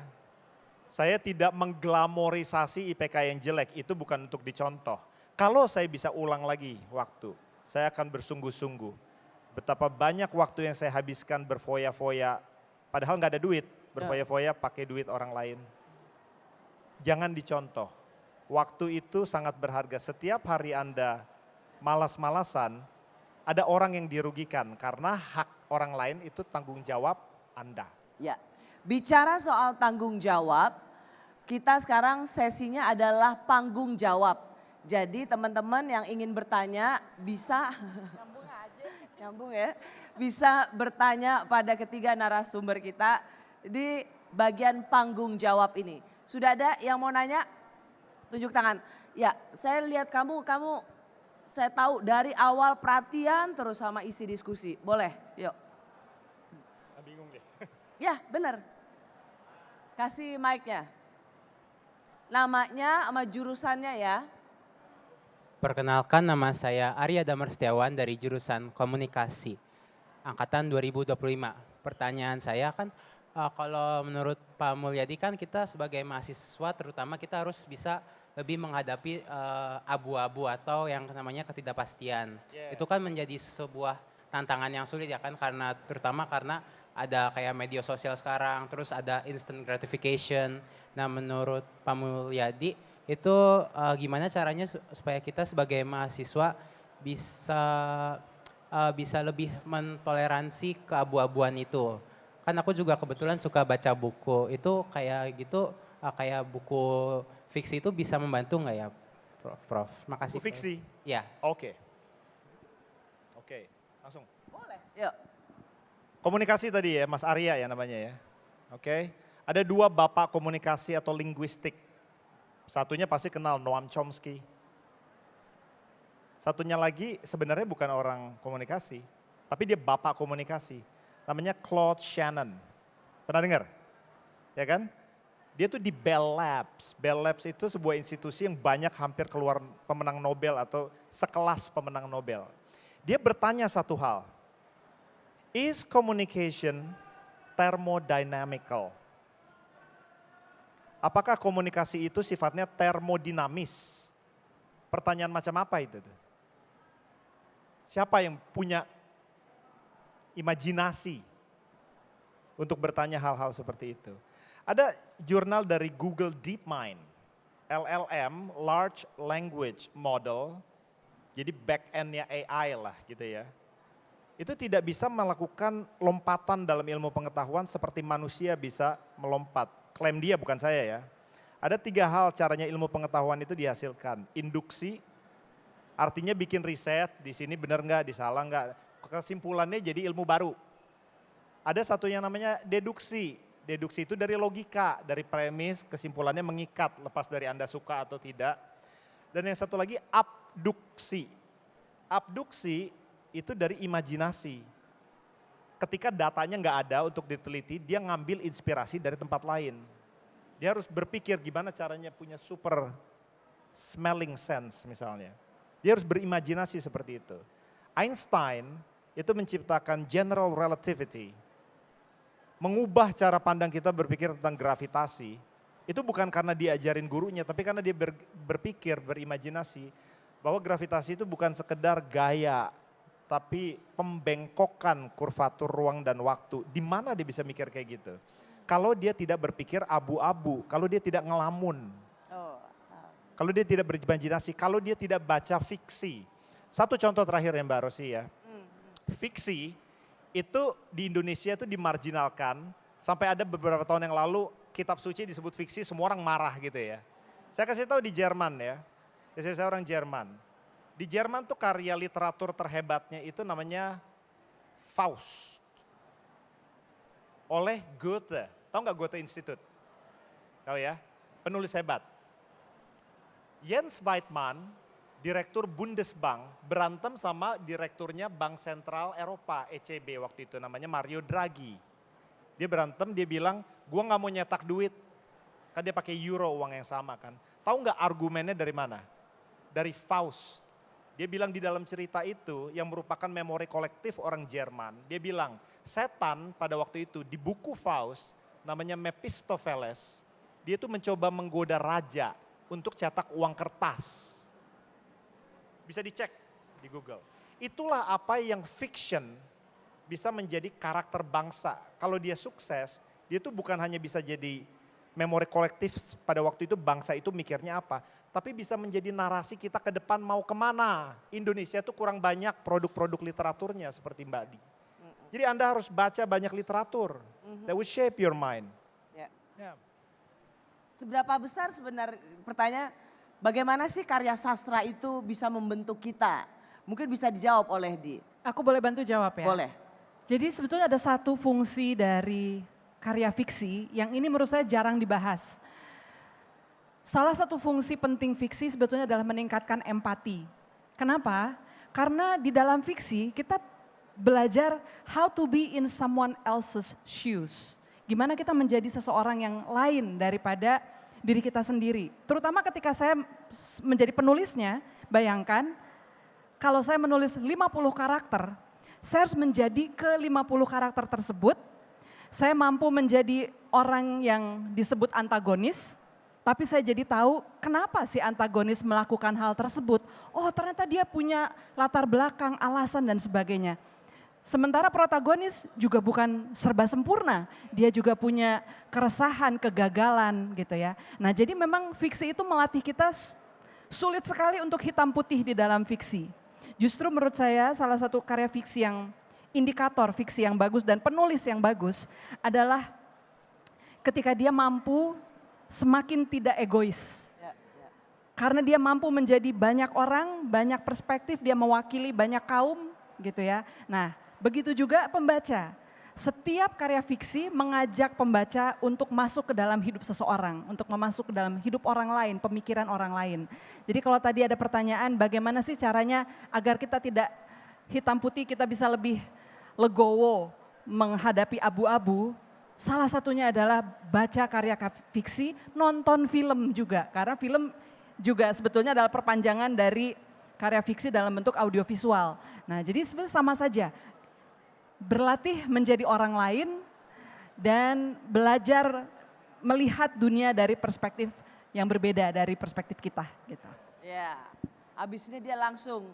Saya tidak mengglamorisasi IPK yang jelek, itu bukan untuk dicontoh. Kalau saya bisa ulang lagi waktu, saya akan bersungguh-sungguh. Betapa banyak waktu yang saya habiskan berfoya-foya, padahal nggak ada duit, berfoya-foya pakai duit orang lain. Jangan dicontoh, waktu itu sangat berharga. Setiap hari Anda malas-malasan, ada orang yang dirugikan karena hak orang lain itu tanggung jawab Anda. Ya. Bicara soal tanggung jawab, kita sekarang sesinya adalah panggung jawab. Jadi teman-teman yang ingin bertanya bisa nyambung ya, bisa bertanya pada ketiga narasumber kita di bagian panggung jawab ini. Sudah ada yang mau nanya? Tunjuk tangan. Ya, saya lihat kamu saya tahu dari awal perhatian terus sama isi diskusi. Boleh, yuk. Bingung deh. Ya, benar. Kasih mic-nya. Namanya sama jurusannya ya. Perkenalkan, nama saya Arya Damar Setiawan dari jurusan Komunikasi, angkatan 2025. Pertanyaan saya kan, kalau menurut Pak Mulyadi kan kita sebagai mahasiswa terutama kita harus bisa lebih menghadapi abu-abu atau yang namanya ketidakpastian. Itu kan menjadi sebuah tantangan yang sulit ya kan, terutama karena ada kayak media sosial sekarang, terus ada instant gratification. Nah menurut Pak Mulyadi, itu gimana caranya supaya kita sebagai mahasiswa bisa lebih mentoleransi keabu-abuan itu. Kan aku juga kebetulan suka baca buku, itu kayak gitu, kayak buku fiksi itu bisa membantu nggak ya Prof? Makasih. Buku fiksi? Ya. Oke, langsung. Boleh, yuk. Komunikasi tadi ya, Mas Arya ya namanya ya. Oke, ada dua bapak komunikasi atau linguistik. Satunya pasti kenal Noam Chomsky. Satunya lagi sebenarnya bukan orang komunikasi, tapi dia bapak komunikasi. Namanya Claude Shannon. Pernah dengar? Ya kan? Dia tuh di Bell Labs. Bell Labs itu sebuah institusi yang banyak hampir keluar pemenang Nobel atau sekelas pemenang Nobel. Dia bertanya satu hal. Is communication thermodynamical? Apakah komunikasi itu sifatnya termodinamis? Pertanyaan macam apa itu? Siapa yang punya imajinasi untuk bertanya hal-hal seperti itu? Ada jurnal dari Google DeepMind, LLM, Large Language Model, jadi back-end-nya AI lah gitu ya. Itu tidak bisa melakukan lompatan dalam ilmu pengetahuan seperti manusia bisa melompat. Klaim dia bukan saya ya. Ada 3 hal caranya ilmu pengetahuan itu dihasilkan. Induksi, artinya bikin riset, di sini benar nggak, di salah nggak. Kesimpulannya jadi ilmu baru. Ada satu yang namanya deduksi. Deduksi itu dari logika, dari premis, kesimpulannya mengikat, lepas dari Anda suka atau tidak. Dan yang satu lagi abduksi. Abduksi itu dari imajinasi. Ketika datanya nggak ada untuk diteliti, dia ngambil inspirasi dari tempat lain. Dia harus berpikir gimana caranya punya super smelling sense misalnya. Dia harus berimajinasi seperti itu. Einstein itu menciptakan general relativity. Mengubah cara pandang kita berpikir tentang gravitasi. Itu bukan karena diajarin gurunya, tapi karena dia berpikir, berimajinasi. Bahwa gravitasi itu bukan sekedar gaya, tapi pembengkokan kurvatur ruang dan waktu. Di mana dia bisa mikir kayak gitu? Kalau dia tidak berpikir abu-abu, kalau dia tidak ngelamun. Kalau dia tidak berimajinasi, kalau dia tidak baca fiksi. Satu contoh terakhir ya Mbak Rosi ya. Fiksi itu di Indonesia itu dimarginalkan. Sampai ada beberapa tahun yang lalu kitab suci disebut fiksi, semua orang marah gitu ya. Saya kasih tahu di Jerman ya. Saya orang Jerman. Di Jerman tuh karya literatur terhebatnya itu namanya Faust. Oleh Goethe. Tahu nggak Goethe Institute? Tahu ya? Penulis hebat. Jens Weidmann, direktur Bundesbank, berantem sama direkturnya Bank Sentral Eropa, ECB waktu itu namanya Mario Draghi. Dia berantem, dia bilang, gua nggak mau nyetak duit. Kan dia pakai euro uang yang sama kan. Tahu nggak argumennya dari mana? Dari Faust. Dia bilang di dalam cerita itu yang merupakan memori kolektif orang Jerman. Dia bilang setan pada waktu itu di buku Faust namanya Mephistopheles. Dia itu mencoba menggoda raja untuk cetak uang kertas. Bisa dicek di Google. Itulah apa yang fiction bisa menjadi karakter bangsa. Kalau dia sukses, dia itu bukan hanya bisa jadi memori kolektif pada waktu itu bangsa itu mikirnya apa. Tapi bisa menjadi narasi kita ke depan mau kemana. Indonesia itu kurang banyak produk-produk literaturnya seperti Mbak Di. Jadi Anda harus baca banyak literatur. That will shape your mind. Ya. Ya. Seberapa besar sebenarnya pertanyaan bagaimana sih karya sastra itu bisa membentuk kita? Mungkin bisa dijawab oleh Di. Aku boleh bantu jawab ya? Boleh. Jadi sebetulnya ada satu fungsi dari karya fiksi yang ini menurut saya jarang dibahas. Salah satu fungsi penting fiksi sebetulnya adalah meningkatkan empati. Kenapa? Karena di dalam fiksi kita belajar how to be in someone else's shoes. Gimana kita menjadi seseorang yang lain daripada diri kita sendiri. Terutama ketika saya menjadi penulisnya, bayangkan kalau saya menulis 50 karakter, saya harus menjadi ke 50 karakter tersebut. Saya mampu menjadi orang yang disebut antagonis, tapi saya jadi tahu kenapa si antagonis melakukan hal tersebut. Oh ternyata dia punya latar belakang, alasan dan sebagainya. Sementara protagonis juga bukan serba sempurna, dia juga punya keresahan, kegagalan gitu ya. Nah jadi memang fiksi itu melatih kita sulit sekali untuk hitam putih di dalam fiksi. Justru menurut saya salah satu karya fiksi yang indikator fiksi yang bagus dan penulis yang bagus adalah ketika dia mampu semakin tidak egois. Karena dia mampu menjadi banyak orang, banyak perspektif, dia mewakili banyak kaum gitu ya. Nah begitu juga pembaca. Setiap karya fiksi mengajak pembaca untuk masuk ke dalam hidup seseorang, untuk masuk ke dalam hidup orang lain, pemikiran orang lain. Jadi kalau tadi ada pertanyaan bagaimana sih caranya agar kita tidak hitam putih, kita bisa lebih legowo menghadapi abu-abu, salah satunya adalah baca karya fiksi, nonton film juga. Karena film juga sebetulnya adalah perpanjangan dari karya fiksi dalam bentuk audiovisual. Nah jadi sebenarnya sama saja. Berlatih menjadi orang lain dan belajar melihat dunia dari perspektif yang berbeda dari perspektif kita gitu. Ya, abis ini dia langsung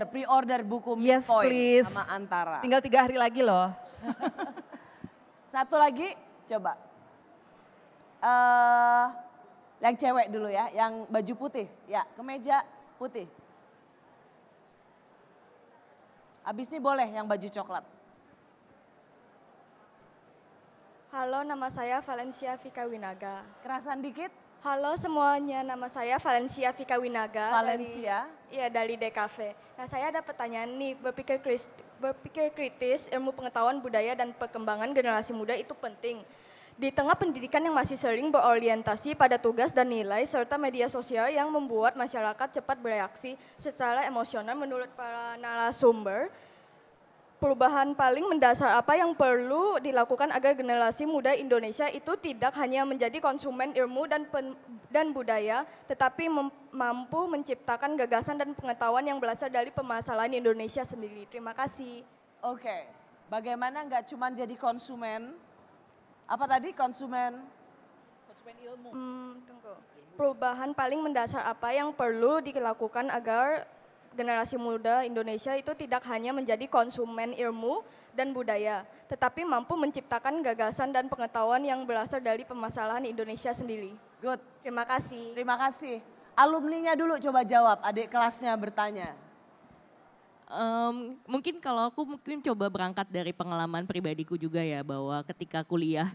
pre-order buku Yes Midpoint please, sama Antara. tinggal 3 hari lagi loh. Satu lagi, coba. Yang cewek dulu ya, yang baju putih. Ya, kemeja putih. Abis ini boleh yang baju coklat. Halo, nama saya Valencia Vika Winaga. Kerasan dikit. Halo semuanya, nama saya Valencia Vika Winaga. Valencia. Dari DKV. Nah saya ada pertanyaan nih, berpikir kritis, ilmu pengetahuan budaya dan perkembangan generasi muda itu penting. Di tengah pendidikan yang masih sering berorientasi pada tugas dan nilai serta media sosial yang membuat masyarakat cepat bereaksi secara emosional menurut para narasumber, perubahan paling mendasar apa yang perlu dilakukan agar generasi muda Indonesia itu tidak hanya menjadi konsumen ilmu dan budaya, tetapi mampu menciptakan gagasan dan pengetahuan yang berasal dari permasalahan Indonesia sendiri. Terima kasih. Oke, bagaimana nggak cuma jadi konsumen, apa tadi konsumen? Konsumen ilmu. Tunggu. Perubahan paling mendasar apa yang perlu dilakukan agar generasi muda Indonesia itu tidak hanya menjadi konsumen ilmu dan budaya, tetapi mampu menciptakan gagasan dan pengetahuan yang berasal dari permasalahan Indonesia sendiri. Good. Terima kasih. Terima kasih. Alumninya dulu coba jawab, adik kelasnya bertanya. Mungkin kalau aku coba berangkat dari pengalaman pribadiku juga ya, bahwa ketika kuliah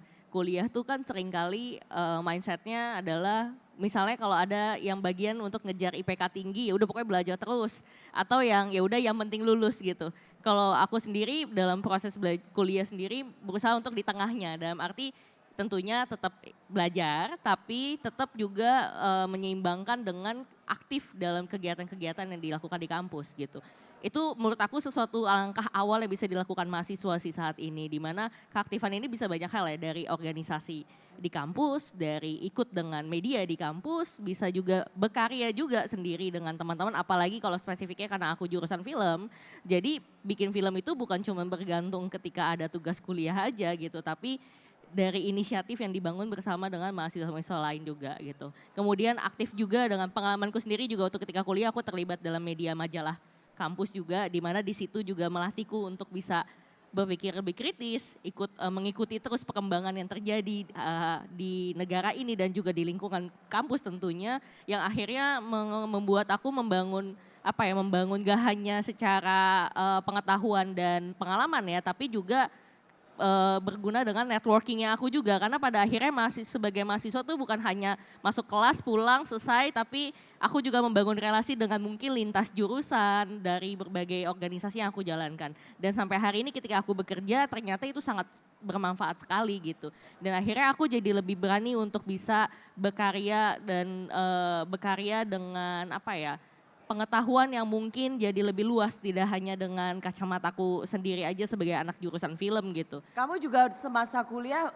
tuh kan seringkali mindsetnya adalah misalnya kalau ada yang bagian untuk ngejar IPK tinggi ya udah pokoknya belajar terus, atau yang ya udah yang penting lulus gitu. Kalau aku sendiri dalam proses kuliah sendiri berusaha untuk di tengahnya, dalam arti tentunya tetap belajar tapi tetap juga menyeimbangkan dengan aktif dalam kegiatan-kegiatan yang dilakukan di kampus gitu. Itu menurut aku sesuatu langkah awal yang bisa dilakukan mahasiswa sih saat ini, di mana keaktifan ini bisa banyak hal ya, dari organisasi di kampus, dari ikut dengan media di kampus, bisa juga berkarya juga sendiri dengan teman-teman, apalagi kalau spesifiknya karena aku jurusan film, jadi bikin film itu bukan cuma bergantung ketika ada tugas kuliah aja gitu, tapi dari inisiatif yang dibangun bersama dengan mahasiswa-mahasiswa lain juga gitu. Kemudian aktif juga dengan pengalamanku sendiri juga waktu ketika kuliah aku terlibat dalam media majalah kampus juga, di mana di situ juga melatihku untuk bisa berpikir lebih kritis, mengikuti terus perkembangan yang terjadi di negara ini dan juga di lingkungan kampus tentunya, yang akhirnya membuat aku membangun gak hanya secara pengetahuan dan pengalaman ya, tapi juga berguna dengan networkingnya aku juga, karena pada akhirnya sebagai mahasiswa tuh bukan hanya masuk kelas, pulang, selesai, tapi aku juga membangun relasi dengan mungkin lintas jurusan dari berbagai organisasi yang aku jalankan. Dan sampai hari ini ketika aku bekerja ternyata itu sangat bermanfaat sekali gitu. Dan akhirnya aku jadi lebih berani untuk bisa berkarya dan berkarya dengan apa ya, pengetahuan yang mungkin jadi lebih luas, tidak hanya dengan kacamataku sendiri aja sebagai anak jurusan film gitu. Kamu juga semasa kuliah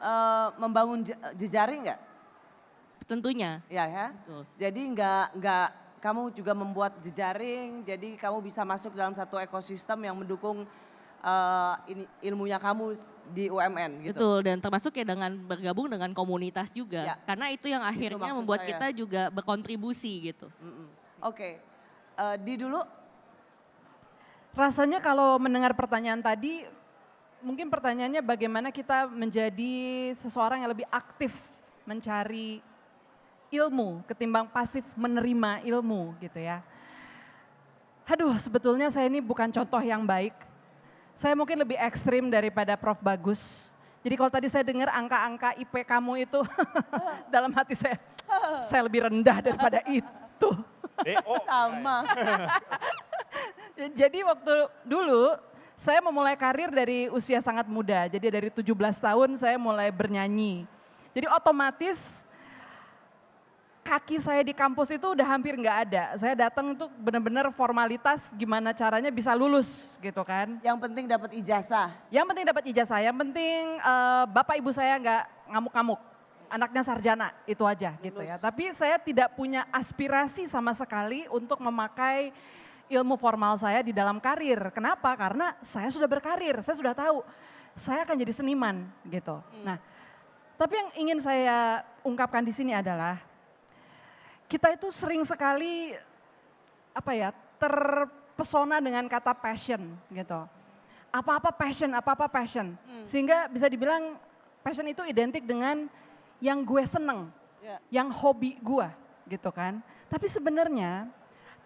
membangun jejaring nggak? Tentunya. Ya. Betul. Jadi nggak kamu juga membuat jejaring, jadi kamu bisa masuk dalam satu ekosistem yang mendukung ilmunya kamu di UMN gitu. Betul, dan termasuk ya dengan bergabung dengan komunitas juga. Ya. Karena itu yang akhirnya membuat kita juga berkontribusi gitu. Oke. Di dulu? Rasanya kalau mendengar pertanyaan tadi, mungkin pertanyaannya bagaimana kita menjadi seseorang yang lebih aktif mencari ilmu ketimbang pasif menerima ilmu gitu ya. Aduh, sebetulnya saya ini bukan contoh yang baik. Saya mungkin lebih ekstrim daripada Prof. Bagus. Jadi kalau tadi saya dengar angka-angka IP kamu itu dalam hati saya lebih rendah daripada itu. Sama. Jadi waktu dulu saya memulai karir dari usia sangat muda. Jadi dari 17 tahun saya mulai bernyanyi. Jadi otomatis kaki saya di kampus itu udah hampir nggak ada. Saya datang itu benar-benar formalitas gimana caranya bisa lulus gitu kan. Yang penting dapat ijazah. Yang penting dapat ijazah, yang penting bapak ibu saya nggak ngamuk-ngamuk. Anaknya sarjana, itu aja gitu ya. Tapi saya tidak punya aspirasi sama sekali untuk memakai ilmu formal saya di dalam karir. Kenapa? Karena saya sudah berkarir, saya sudah tahu saya akan jadi seniman gitu. Nah, tapi yang ingin saya ungkapkan di sini adalah kita itu sering sekali terpesona dengan kata passion gitu. Apa-apa passion. Sehingga bisa dibilang passion itu identik dengan yang gue seneng, yang hobi gue gitu kan. Tapi sebenarnya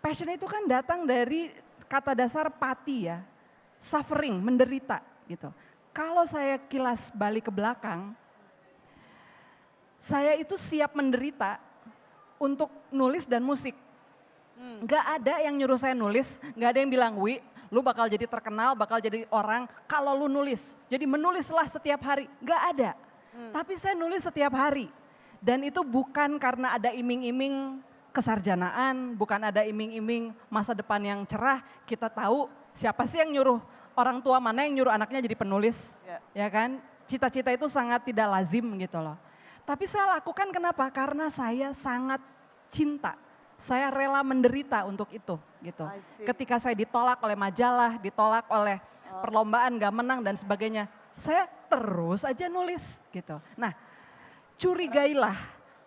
passion itu kan datang dari kata dasar pati ya, suffering, menderita gitu. Kalau saya kilas balik ke belakang, saya itu siap menderita untuk nulis dan musik. Gak ada yang nyuruh saya nulis, gak ada yang bilang, Wi, lu bakal jadi terkenal, bakal jadi orang kalau lu nulis. Jadi menulislah setiap hari, gak ada. Tapi saya nulis setiap hari. Dan itu bukan karena ada iming-iming kesarjanaan, bukan ada iming-iming masa depan yang cerah. Kita tahu siapa sih yang nyuruh, orang tua mana yang nyuruh anaknya jadi penulis. Ya kan, cita-cita itu sangat tidak lazim gitu loh. Tapi saya lakukan kenapa? Karena saya sangat cinta. Saya rela menderita untuk itu gitu. Ketika saya ditolak oleh majalah, ditolak oleh perlombaan gak menang dan sebagainya. Saya terus aja nulis gitu. Nah, curigailah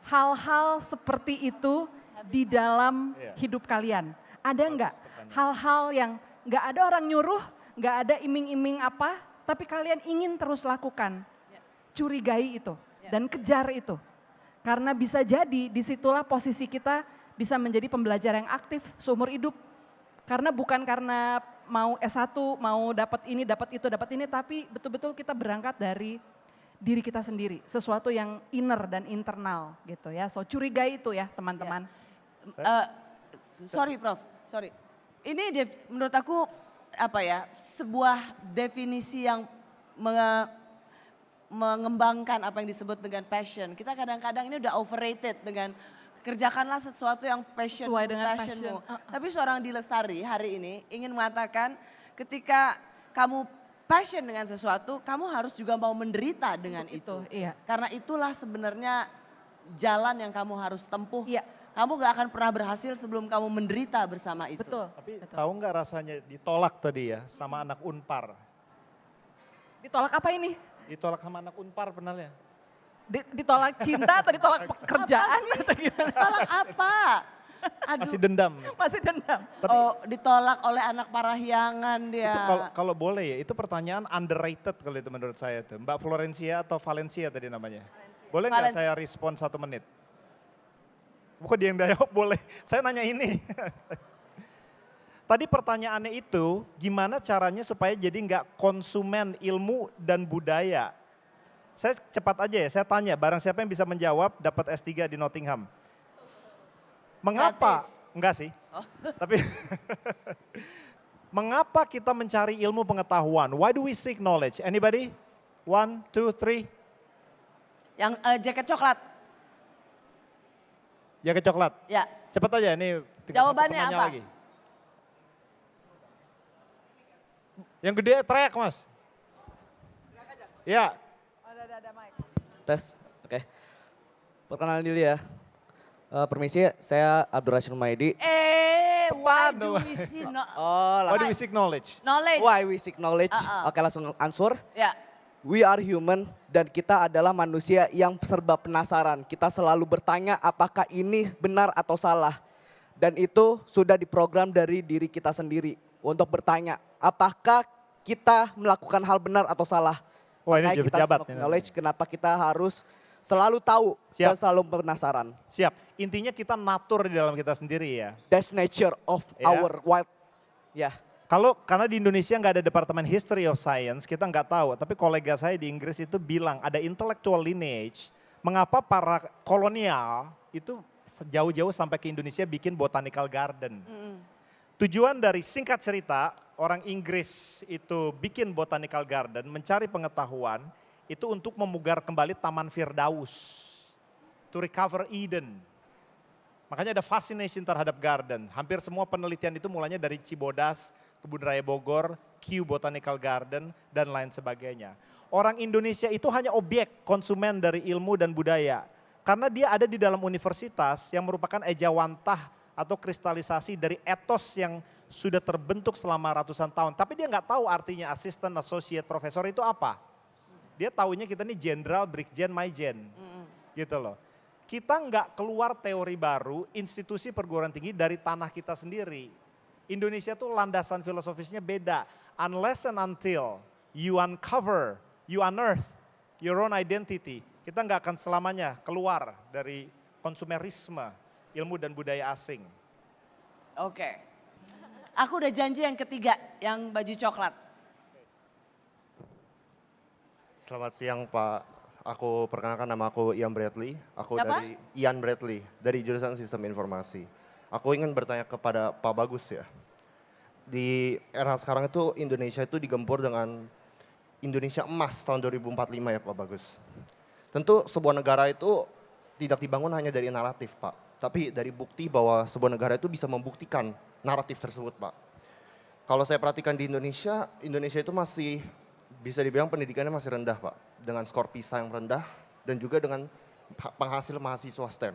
hal-hal seperti itu di dalam hidup kalian. Ada enggak hal-hal yang enggak ada orang nyuruh, enggak ada iming-iming apa, tapi kalian ingin terus lakukan. Curigai itu dan kejar itu. Karena bisa jadi disitulah posisi kita bisa menjadi pembelajar yang aktif seumur hidup. Karena bukan karena mau S1, mau dapat ini, dapat itu, dapat ini, tapi betul-betul kita berangkat dari diri kita sendiri. Sesuatu yang inner dan internal gitu ya. So curigai itu ya teman-teman. Sorry Prof, sorry. Ini menurut aku sebuah definisi yang mengembangkan apa yang disebut dengan passion. Kita kadang-kadang ini udah overrated dengan kerjakanlah sesuatu yang Sesuai dengan passionmu. passion. Tapi seorang D. Lestari hari ini ingin mengatakan ketika kamu passion dengan sesuatu, kamu harus juga mau menderita dengan itu. Iya. Karena itulah sebenarnya jalan yang kamu harus tempuh. Iya. Kamu gak akan pernah berhasil sebelum kamu menderita bersama itu. Betul. Tapi tahu nggak rasanya ditolak tadi ya sama anak Unpar? Ditolak apa ini? Ditolak sama anak Unpar pernah ya? Ditolak cinta atau ditolak pekerjaan atau gimana? Ditolak apa? Aduh. Masih dendam. Masih dendam. Oh, ditolak oleh anak Parahyangan dia. Itu kalau boleh ya, itu pertanyaan underrated kalau itu menurut saya tuh. Mbak Florencia atau Valencia tadi namanya. Boleh nggak saya respon 1 menit? Bukan dia yang jawab, boleh. Saya nanya ini. Tadi pertanyaannya itu gimana caranya supaya jadi nggak konsumen ilmu dan budaya. Saya cepat aja ya, saya tanya barang siapa yang bisa menjawab dapat S3 di Nottingham. Mengapa? Enggak sih. Tapi mengapa kita mencari ilmu pengetahuan? Why do we seek knowledge? Anybody? 1, 2, 3. Yang jaket coklat. Jaket coklat. Ya. Cepat aja ini. tinggal Jawabannya satu penanya apa? Lagi. Yang gede teriak Mas. Ya. Ada mic. Tes, oke. Perkenalan dulu ya. Permisi, saya Abdur Rashid Maidi. Why do we see Why do we seek knowledge? knowledge? Why we seek knowledge? Oke, langsung answer. Ya. We are human dan kita adalah manusia yang serba penasaran. Kita selalu bertanya apakah ini benar atau salah. Dan itu sudah diprogram dari diri kita sendiri untuk bertanya apakah kita melakukan hal benar atau salah. Wah, ini Makanya kita pejabat seek ini. knowledge, kenapa kita harus selalu tahu dan selalu penasaran. Siap. Intinya kita natur di dalam kita sendiri ya. That's nature of Ya. our wild. Ya. Karena di Indonesia nggak ada departemen history of science, kita nggak tahu. Tapi kolega saya di Inggris itu bilang ada intellectual lineage. Mengapa para kolonial itu jauh-jauh sampai ke Indonesia bikin botanical garden. Tujuan dari singkat cerita, orang Inggris itu bikin botanical garden, mencari pengetahuan, itu untuk memugar kembali Taman Firdaus. To recover Eden. Makanya ada fascination terhadap garden. Hampir semua penelitian itu mulanya dari Cibodas, Kebun Raya Bogor, Kew Botanical Garden, dan lain sebagainya. Orang Indonesia itu hanya objek konsumen dari ilmu dan budaya. Karena dia ada di dalam universitas yang merupakan ejawantah atau kristalisasi dari etos yang sudah terbentuk selama ratusan tahun. Tapi dia nggak tahu artinya assistant, associate, profesor itu apa. Dia taunya kita ini jenderal, brigjen, majen. Gitu loh. Kita nggak keluar teori baru, institusi perguruan tinggi dari tanah kita sendiri. Indonesia tuh landasan filosofisnya beda. Unless and until you uncover, you unearth your own identity. Kita nggak akan selamanya keluar dari konsumerisme, ilmu dan budaya asing. Oke. Aku udah janji yang ketiga, yang baju coklat. Selamat siang Pak. Aku perkenalkan nama aku Ian Bradley. Aku Siapa? dari Ian Bradley dari jurusan Sistem Informasi. Aku ingin bertanya kepada Pak Bagus ya. Di era sekarang itu Indonesia itu digempur dengan Indonesia emas tahun 2045 ya Pak Bagus. Tentu sebuah negara itu tidak dibangun hanya dari naratif Pak. Tapi dari bukti bahwa sebuah negara itu bisa membuktikan naratif tersebut Pak. Kalau saya perhatikan di Indonesia, Indonesia itu masih bisa dibilang pendidikannya masih rendah Pak. Dengan skor PISA yang rendah dan juga dengan penghasil mahasiswa STEM.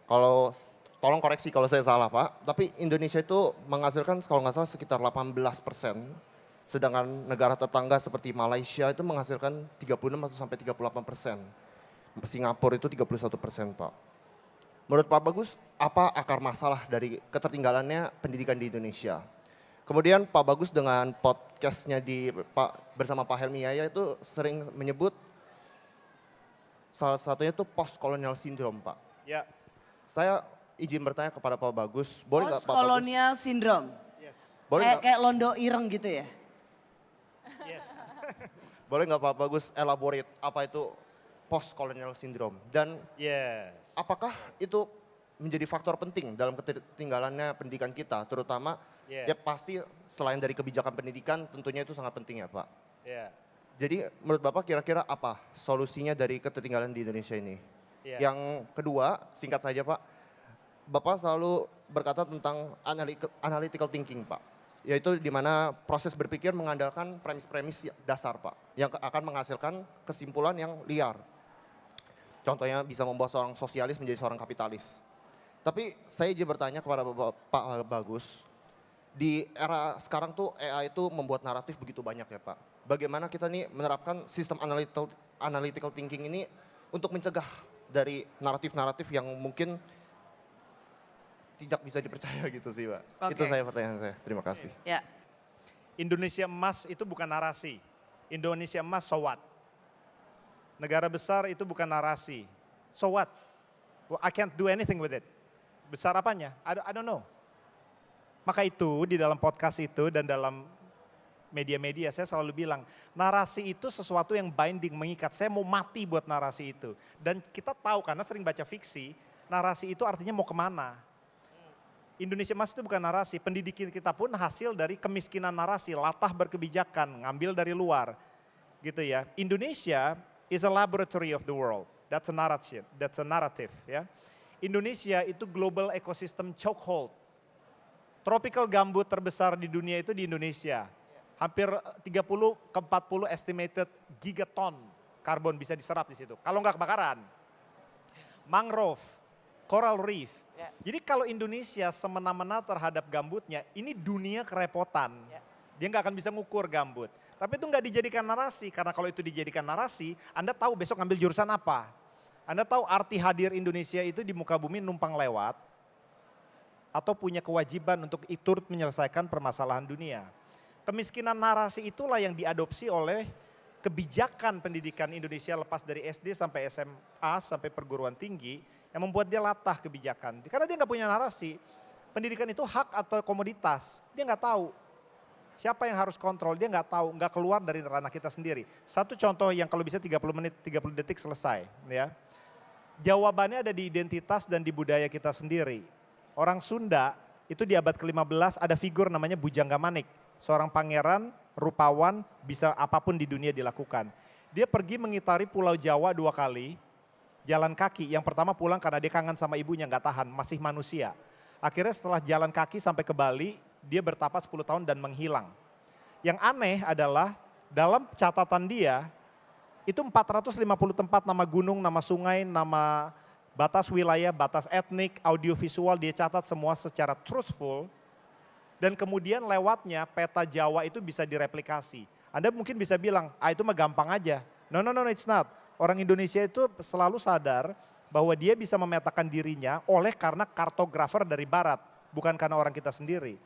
Kalau tolong koreksi kalau saya salah Pak, tapi Indonesia itu menghasilkan kalau nggak salah sekitar 18%. Sedangkan negara tetangga seperti Malaysia itu menghasilkan 36 atau sampai 38%. Singapura itu 31% Pak. Menurut Pak Bagus, apa akar masalah dari ketertinggalannya pendidikan di Indonesia? Kemudian Pak Bagus dengan podcastnya bersama Pak Helmi Yahya itu sering menyebut salah satunya itu post-colonial syndrome Pak. Ya. Saya izin bertanya kepada Pak Bagus, boleh nggak Pak Bagus? Post-colonial syndrome. Yes. Boleh nggak? Kayak Londo Ireng gitu ya? Yes. Boleh nggak Pak Bagus elaborate apa itu post-colonial syndrome? Dan Yes. apakah itu menjadi faktor penting dalam ketertinggalannya pendidikan kita, terutama Yes. ya pasti selain dari kebijakan pendidikan tentunya itu sangat penting ya Pak. Yeah. Jadi menurut Bapak kira-kira apa solusinya dari ketertinggalan di Indonesia ini? Yeah. Yang kedua, singkat saja Pak, Bapak selalu berkata tentang analytical thinking Pak. Yaitu di mana proses berpikir mengandalkan premis-premis dasar Pak. Yang akan menghasilkan kesimpulan yang liar. Contohnya bisa membuat seorang sosialis menjadi seorang kapitalis. Tapi saya izin bertanya kepada Pak Bagus, di era sekarang tuh AI itu membuat naratif begitu banyak ya Pak. Bagaimana kita nih menerapkan sistem analytical thinking ini untuk mencegah dari naratif-naratif yang mungkin tidak bisa dipercaya gitu sih Pak. Oke. Itu saya pertanyaan saya, terima kasih. Ya. Indonesia emas itu bukan narasi. Indonesia emas so what? Negara besar itu bukan narasi. So what? Well, I can't do anything with it. Besar apanya? I don't know. Maka itu di dalam podcast itu dan dalam media-media saya selalu bilang, narasi itu sesuatu yang binding, mengikat. Saya mau mati buat narasi itu. Dan kita tahu karena sering baca fiksi, narasi itu artinya mau kemana. Indonesia Emas itu bukan narasi, pendidikan kita pun hasil dari kemiskinan narasi, latah berkebijakan, ngambil dari luar. Gitu ya. Indonesia is a laboratory of the world. That's a narrative, ya. Indonesia itu global ecosystem chokehold. Tropical gambut terbesar di dunia itu di Indonesia. Hampir 30 ke 40 estimated gigaton karbon bisa diserap di situ. Kalau nggak kebakaran. Mangrove, coral reef. Jadi kalau Indonesia semena-mena terhadap gambutnya, ini dunia kerepotan. Dia nggak akan bisa ngukur gambut. Tapi itu nggak dijadikan narasi, karena kalau itu dijadikan narasi, Anda tahu besok ngambil jurusan apa. Anda tahu arti hadir Indonesia itu di muka bumi numpang lewat, atau punya kewajiban untuk turut menyelesaikan permasalahan dunia. Kemiskinan narasi itulah yang diadopsi oleh kebijakan pendidikan Indonesia lepas dari SD sampai SMA sampai perguruan tinggi yang membuat dia latah kebijakan. Karena dia nggak punya narasi, pendidikan itu hak atau komoditas, dia nggak tahu. Siapa yang harus kontrol, dia nggak tahu, nggak keluar dari ranah kita sendiri. Satu contoh yang kalau bisa 30 menit, 30 detik selesai. Ya. Jawabannya ada di identitas dan di budaya kita sendiri. Orang Sunda itu di abad ke-15 ada figur namanya Bujangga Manik. Seorang pangeran, rupawan, bisa apapun di dunia dilakukan. Dia pergi mengitari Pulau Jawa 2 kali, jalan kaki. Yang pertama pulang karena dia kangen sama ibunya, nggak tahan, masih manusia. Akhirnya setelah jalan kaki sampai ke Bali, dia bertapa 10 tahun dan menghilang. Yang aneh adalah dalam catatan dia, itu 450 tempat, nama gunung, nama sungai, nama batas wilayah, batas etnik, audiovisual dia catat semua secara truthful. Dan kemudian lewatnya peta Jawa itu bisa direplikasi. Anda mungkin bisa bilang, itu mah gampang aja. No, it's not. Orang Indonesia itu selalu sadar bahwa dia bisa memetakan dirinya karena kartografer dari barat, bukan karena orang kita sendiri.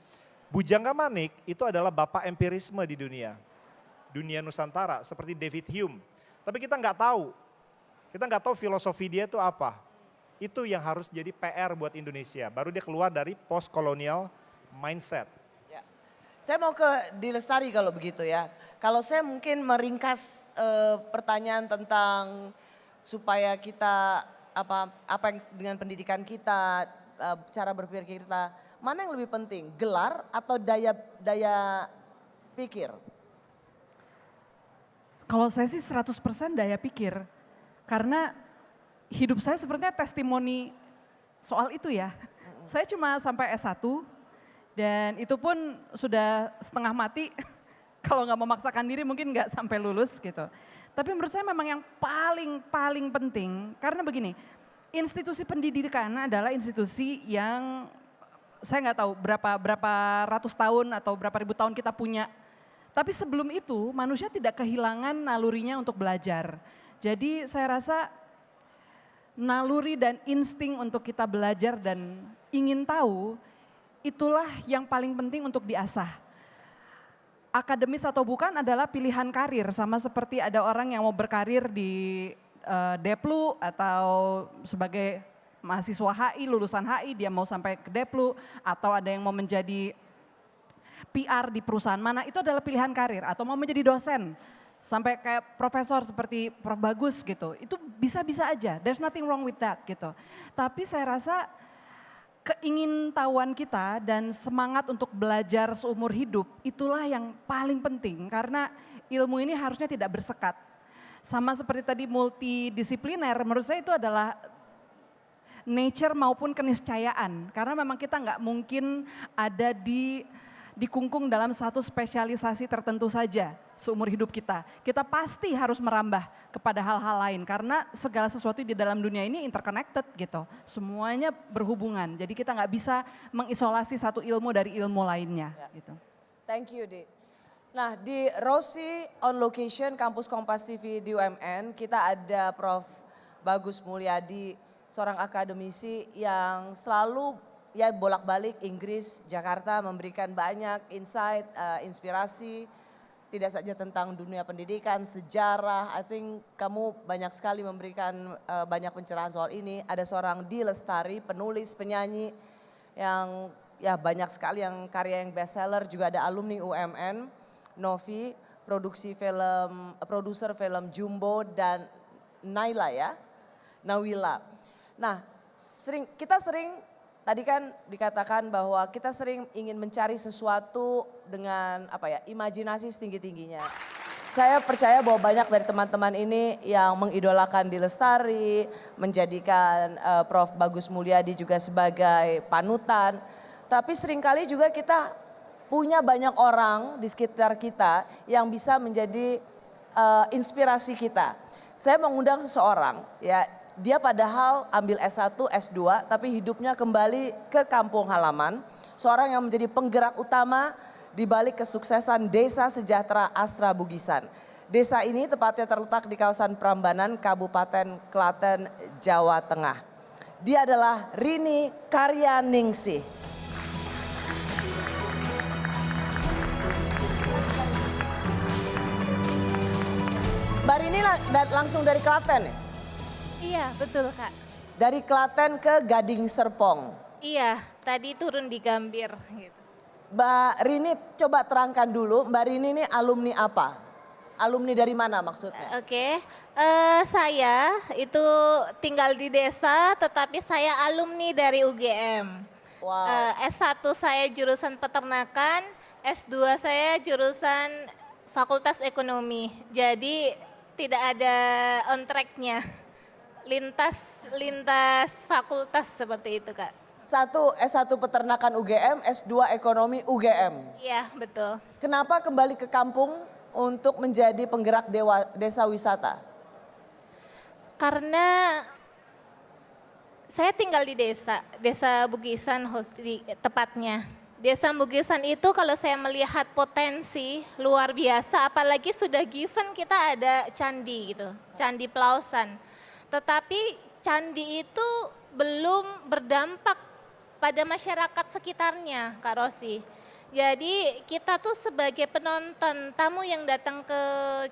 Bujangga Manik itu adalah bapak empirisme di dunia. Dunia Nusantara, seperti David Hume. Tapi kita nggak tahu. Kita nggak tahu filosofi dia itu apa. Itu yang harus jadi PR buat Indonesia. Baru dia keluar dari post-colonial mindset. Ya. Saya mau ke Dilestari kalau begitu ya. Kalau saya mungkin meringkas pertanyaan tentang supaya kita apa yang dengan pendidikan kita, cara berpikir kita, mana yang lebih penting, gelar atau daya pikir? Kalau saya sih 100% daya pikir. Karena hidup saya sepertinya testimoni soal itu ya. Saya cuma sampai S1 dan itu pun sudah setengah mati. Kalau nggak memaksakan diri mungkin nggak sampai lulus gitu. Tapi menurut saya memang yang paling penting karena begini, institusi pendidikan adalah institusi yang saya nggak tahu berapa ratus tahun atau berapa ribu tahun kita punya. Tapi sebelum itu manusia tidak kehilangan nalurinya untuk belajar. Jadi saya rasa naluri dan insting untuk kita belajar dan ingin tahu, itulah yang paling penting untuk diasah. Akademis atau bukan adalah pilihan karir, sama seperti ada orang yang mau berkarir di Deplu atau sebagai mahasiswa HI, lulusan HI, dia mau sampai ke Deplu, atau ada yang mau menjadi PR di perusahaan mana, itu adalah pilihan karir, atau mau menjadi dosen. Sampai kayak profesor seperti Prof. Bagus gitu, itu bisa-bisa aja, there's nothing wrong with that gitu. Tapi saya rasa keingintahuan kita dan semangat untuk belajar seumur hidup, itulah yang paling penting karena ilmu ini harusnya tidak bersekat. Sama seperti tadi multidisipliner, menurut saya itu adalah nature maupun keniscayaan. Karena memang kita nggak mungkin ada dikungkung dalam satu spesialisasi tertentu saja seumur hidup kita. Kita pasti harus merambah kepada hal-hal lain karena segala sesuatu di dalam dunia ini interconnected gitu. Semuanya berhubungan. Jadi kita nggak bisa mengisolasi satu ilmu dari ilmu lainnya. Ya. Gitu. Thank you, Di. Nah, di Rossi on Location Kampus Kompas TV di UMN, kita ada Prof. Bagus Mulyadi, seorang akademisi yang selalu ya bolak-balik Inggris, Jakarta memberikan banyak insight, inspirasi, tidak saja tentang dunia pendidikan, sejarah. I think kamu banyak sekali memberikan banyak pencerahan soal ini. Ada seorang Di Lestari, penulis, penyanyi yang ya banyak sekali yang karya yang bestseller, juga ada alumni UMN, Novi, produser film Jumbo dan Naila ya, Nawila. Nah, kita sering tadi kan dikatakan bahwa kita sering ingin mencari sesuatu dengan imajinasi setinggi-tingginya. Saya percaya bahwa banyak dari teman-teman ini yang mengidolakan Di Lestari, menjadikan Prof. Bagus Mulyadi juga sebagai panutan. Tapi seringkali juga kita punya banyak orang di sekitar kita yang bisa menjadi inspirasi kita. Saya mengundang seseorang, ya dia padahal ambil S1, S2, tapi hidupnya kembali ke kampung halaman. Seorang yang menjadi penggerak utama di balik kesuksesan Desa Sejahtera Astra Bugisan. Desa ini tepatnya terletak di kawasan Prambanan, Kabupaten Klaten, Jawa Tengah. Dia adalah Rini Karyaningsih. Mbak Rini langsung dari Klaten ya? Iya, betul Kak. Dari Klaten ke Gading Serpong. Iya, tadi turun di Gambir gitu. Mbak Rini coba terangkan dulu, Mbak Rini ini alumni apa? Alumni dari mana maksudnya? Oke, saya itu tinggal di desa tetapi saya alumni dari UGM. Wow. S1 saya jurusan peternakan, S2 saya jurusan Fakultas Ekonomi. Jadi tidak ada on track-nya. Lintas fakultas seperti itu Kak. S1 peternakan UGM, S2 ekonomi UGM. Iya, betul. Kenapa kembali ke kampung untuk menjadi penggerak desa wisata? Karena saya tinggal di desa Bugisan tepatnya. Desa Bugisan itu kalau saya melihat potensi luar biasa, apalagi sudah given kita ada candi gitu, Candi Pelausan. Tetapi candi itu belum berdampak pada masyarakat sekitarnya, Kak Rosi. Jadi kita tuh sebagai penonton, tamu yang datang ke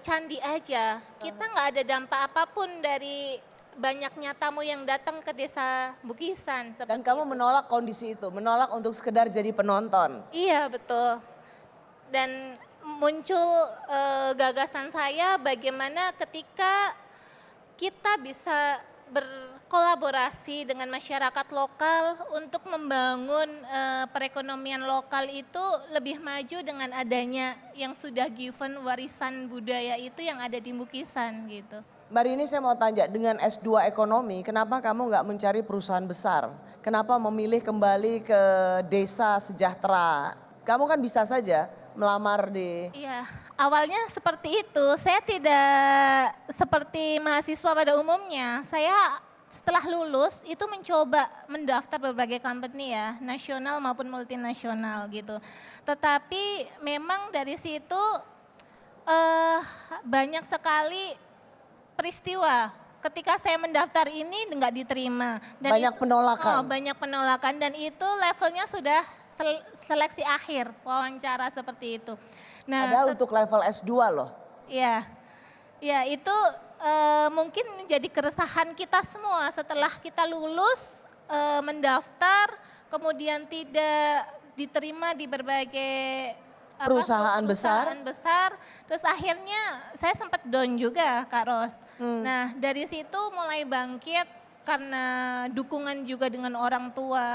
candi aja, kita nggak ada dampak apapun dari banyaknya tamu yang datang ke desa Bugisan. Dan kamu menolak kondisi itu, menolak untuk sekedar jadi penonton. Iya betul. Dan muncul gagasan saya bagaimana ketika kita bisa berkolaborasi dengan masyarakat lokal untuk membangun perekonomian lokal itu lebih maju dengan adanya yang sudah given warisan budaya itu yang ada di Bugisan gitu. Mbak Rini saya mau tanya, dengan S2 ekonomi kenapa kamu nggak mencari perusahaan besar? Kenapa memilih kembali ke desa sejahtera? Kamu kan bisa saja melamar di... Iya, awalnya seperti itu. Saya tidak seperti mahasiswa pada umumnya. Saya setelah lulus itu mencoba mendaftar berbagai company ya, nasional maupun multinasional gitu. Tetapi memang dari situ banyak sekali peristiwa. Ketika saya mendaftar ini nggak diterima. Dan banyak penolakan. Banyak penolakan dan itu levelnya sudah seleksi akhir, wawancara seperti itu. Nah, padahal untuk level S2 loh. Iya, ya itu mungkin menjadi keresahan kita semua setelah kita lulus, mendaftar, kemudian tidak diterima di berbagai perusahaan besar, terus akhirnya saya sempat down juga Kak Ros. Nah dari situ mulai bangkit karena dukungan juga dengan orang tua.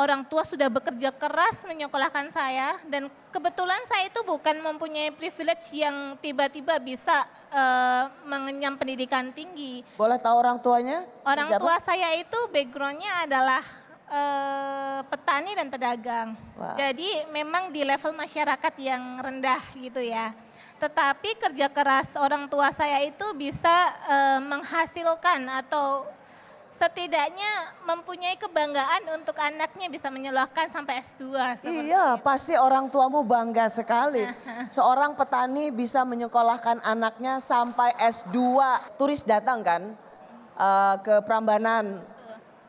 Orang tua sudah bekerja keras menyekolahkan saya dan kebetulan saya itu bukan mempunyai privilege yang tiba-tiba bisa mengenyam pendidikan tinggi. Boleh tahu orang tuanya? Orang tua saya itu backgroundnya adalah petani dan pedagang. Wow. Jadi memang di level masyarakat yang rendah gitu ya. Tetapi kerja keras orang tua saya itu bisa menghasilkan atau setidaknya mempunyai kebanggaan untuk anaknya bisa menyekolahkan sampai S2. Iya, itu. Pasti orang tuamu bangga sekali. Seorang petani bisa menyekolahkan anaknya sampai S2. Turis datang kan ke Prambanan.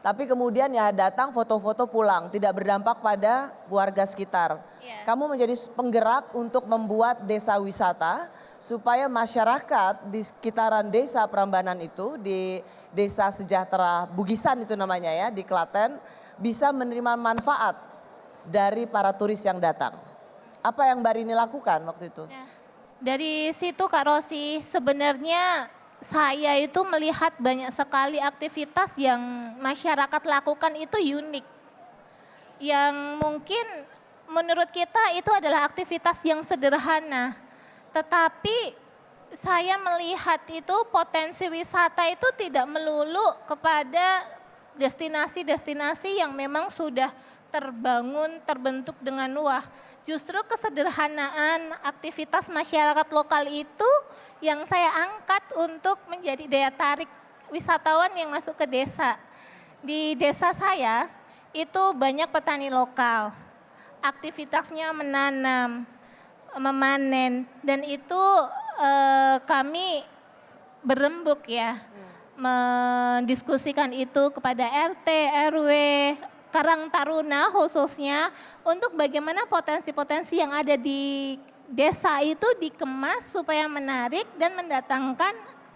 Tapi kemudian ya datang foto-foto pulang, tidak berdampak pada warga sekitar. Yeah. Kamu menjadi penggerak untuk membuat desa wisata supaya masyarakat di sekitaran desa Prambanan itu di Desa Sejahtera Bugisan itu namanya ya, di Klaten, bisa menerima manfaat dari para turis yang datang. Apa yang Mbak Rini lakukan waktu itu? Dari situ Kak Rosi, sebenarnya saya itu melihat banyak sekali aktivitas yang masyarakat lakukan itu unik. Yang mungkin menurut kita itu adalah aktivitas yang sederhana. Tetapi saya melihat itu potensi wisata itu tidak melulu kepada destinasi-destinasi yang memang sudah terbentuk dengan wah. Justru kesederhanaan aktivitas masyarakat lokal itu yang saya angkat untuk menjadi daya tarik wisatawan yang masuk ke desa. Di desa saya itu banyak petani lokal, aktivitasnya menanam, memanen, dan itu kami berembuk ya, mendiskusikan itu kepada RT, RW, Karang Taruna khususnya untuk bagaimana potensi-potensi yang ada di desa itu dikemas supaya menarik dan mendatangkan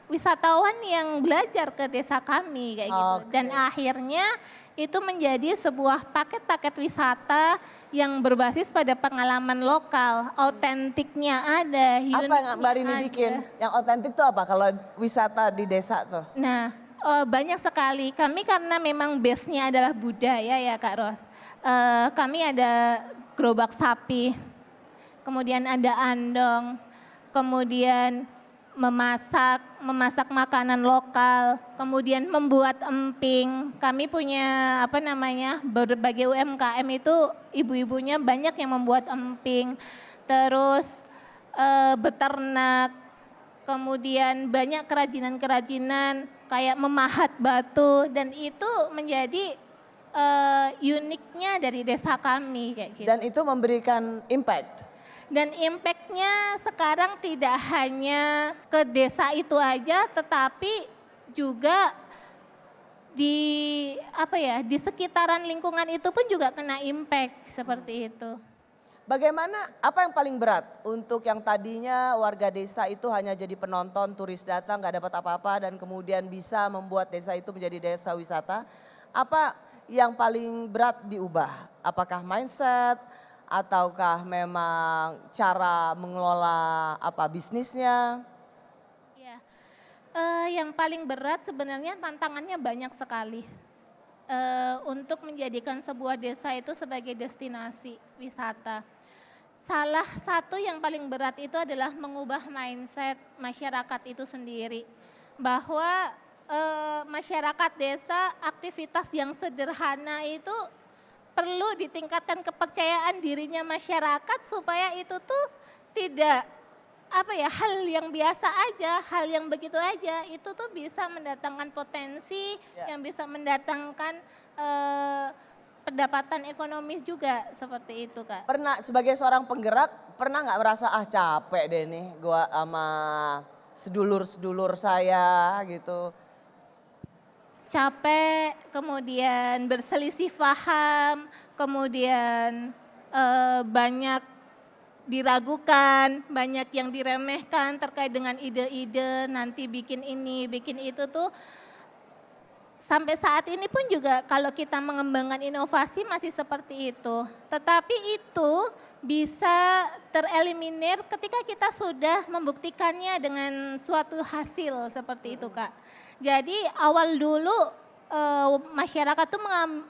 wisatawan yang belajar ke desa kami kayak gitu. Dan akhirnya itu menjadi sebuah paket-paket wisata yang berbasis pada pengalaman lokal, autentiknya ada. Apa yang Mbak Rini bikin? Yang autentik tuh apa kalau wisata di desa tuh? Nah, banyak sekali. Kami karena memang base-nya adalah budaya ya Kak Ros. Kami ada gerobak sapi, kemudian ada andong, kemudian memasak makanan lokal, kemudian membuat emping. Kami punya berbagai UMKM itu ibu-ibunya banyak yang membuat emping. Terus beternak, kemudian banyak kerajinan-kerajinan kayak memahat batu dan itu menjadi uniknya dari desa kami kayak gitu. Dan itu memberikan impact. Dan impactnya sekarang tidak hanya ke desa itu aja, tetapi juga di sekitaran lingkungan itu pun juga kena impact seperti itu. Bagaimana, apa yang paling berat untuk yang tadinya warga desa itu hanya jadi penonton, turis datang gak dapat apa-apa dan kemudian bisa membuat desa itu menjadi desa wisata. Apa yang paling berat diubah? Apakah mindset? Ataukah memang cara mengelola bisnisnya? Ya, yang paling berat sebenarnya tantangannya banyak sekali. Untuk menjadikan sebuah desa itu sebagai destinasi wisata. Salah satu yang paling berat itu adalah mengubah mindset masyarakat itu sendiri. Bahwa masyarakat desa aktivitas yang sederhana itu perlu ditingkatkan kepercayaan dirinya masyarakat supaya itu tuh tidak hal yang biasa aja, hal yang begitu aja itu tuh bisa mendatangkan potensi yang bisa mendatangkan pendapatan ekonomis juga seperti itu Kak. Pernah sebagai seorang penggerak pernah nggak merasa capek deh nih gua sama sedulur-sedulur saya gitu? Capek, kemudian berselisih paham, kemudian banyak diragukan, banyak yang diremehkan terkait dengan ide-ide nanti bikin ini, bikin itu tuh. Sampai saat ini pun juga kalau kita mengembangkan inovasi masih seperti itu. Tetapi itu bisa tereliminir ketika kita sudah membuktikannya dengan suatu hasil seperti itu Kak. Jadi awal dulu masyarakat tuh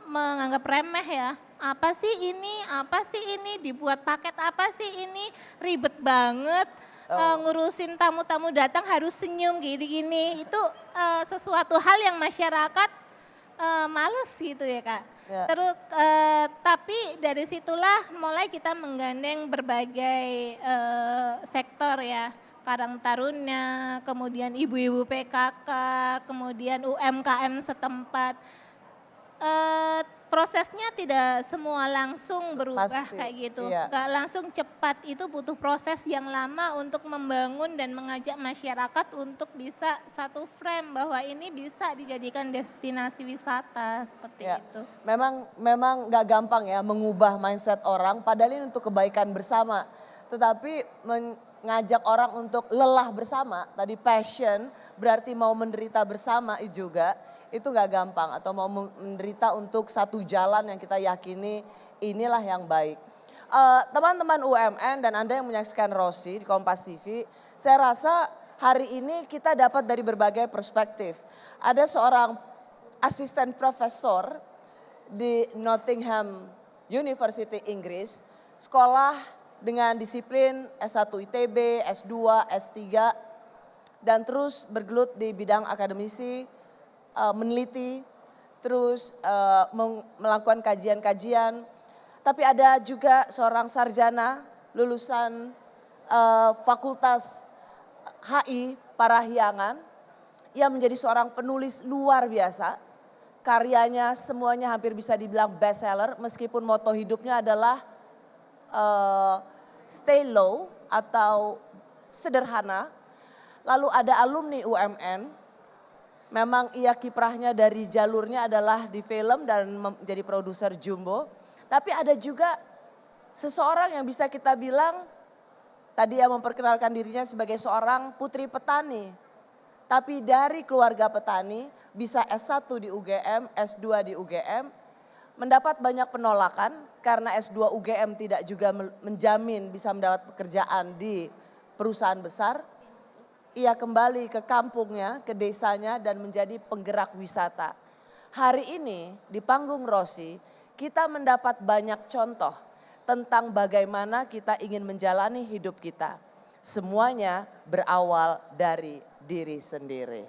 menganggap remeh ya. Apa sih ini, dibuat paket apa sih ini, ribet banget. Ngurusin tamu-tamu datang harus senyum gini-gini. Itu sesuatu hal yang masyarakat males gitu ya Kak. Ya. Terus tapi dari situlah mulai kita menggandeng berbagai sektor ya. Karang Taruna, kemudian ibu-ibu PKK, kemudian UMKM setempat. Prosesnya tidak semua langsung berubah kayak gitu. Iya. Gak langsung cepat, itu butuh proses yang lama untuk membangun dan mengajak masyarakat untuk bisa satu frame bahwa ini bisa dijadikan destinasi wisata seperti itu. Memang gak gampang ya mengubah mindset orang, padahal ini untuk kebaikan bersama. Tetapi ngajak orang untuk lelah bersama, tadi passion berarti mau menderita bersama juga, itu gak gampang. Atau mau menderita untuk satu jalan yang kita yakini inilah yang baik. Teman-teman UMN dan Anda yang menyaksikan Rosi di Kompas TV, saya rasa hari ini kita dapat dari berbagai perspektif. Ada seorang asisten profesor di Nottingham University Inggris, sekolah dengan disiplin S1 ITB, S2, S3, dan terus bergelut di bidang akademisi, meneliti, terus melakukan kajian-kajian. Tapi ada juga seorang sarjana lulusan Fakultas HI Parahyangan yang menjadi seorang penulis luar biasa. Karyanya semuanya hampir bisa dibilang bestseller meskipun moto hidupnya adalah stay low atau sederhana. Lalu ada alumni UMN, memang ia kiprahnya dari jalurnya adalah di film dan menjadi produser Jumbo. Tapi ada juga seseorang yang bisa kita bilang tadi yang memperkenalkan dirinya sebagai seorang putri petani. Tapi dari keluarga petani bisa S1 di UGM, S2 di UGM. Mendapat banyak penolakan karena S2 UGM tidak juga menjamin bisa mendapat pekerjaan di perusahaan besar. Ia kembali ke kampungnya, ke desanya dan menjadi penggerak wisata. Hari ini di panggung Rosi kita mendapat banyak contoh tentang bagaimana kita ingin menjalani hidup kita. Semuanya berawal dari diri sendiri.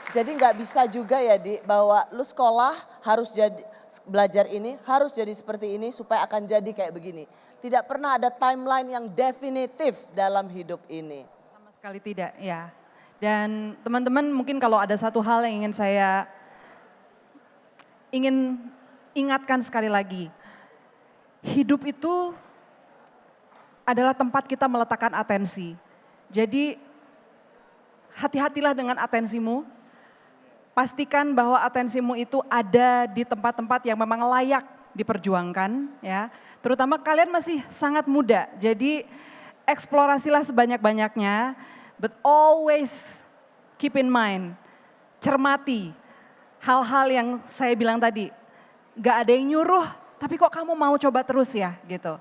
Jadi nggak bisa juga ya bahwa lu sekolah harus jadi belajar ini, harus jadi seperti ini supaya akan jadi kayak begini. Tidak pernah ada timeline yang definitif dalam hidup ini. Sama sekali tidak, ya. Dan teman-teman mungkin kalau ada satu hal yang ingin ingatkan sekali lagi. Hidup itu adalah tempat kita meletakkan atensi. Jadi hati-hatilah dengan atensimu. Pastikan bahwa atensimu itu ada di tempat-tempat yang memang layak diperjuangkan, ya. Terutama kalian masih sangat muda. Jadi eksplorasilah sebanyak-banyaknya. But always keep in mind, cermati hal-hal yang saya bilang tadi. Gak ada yang nyuruh, tapi kok kamu mau coba terus ya gitu.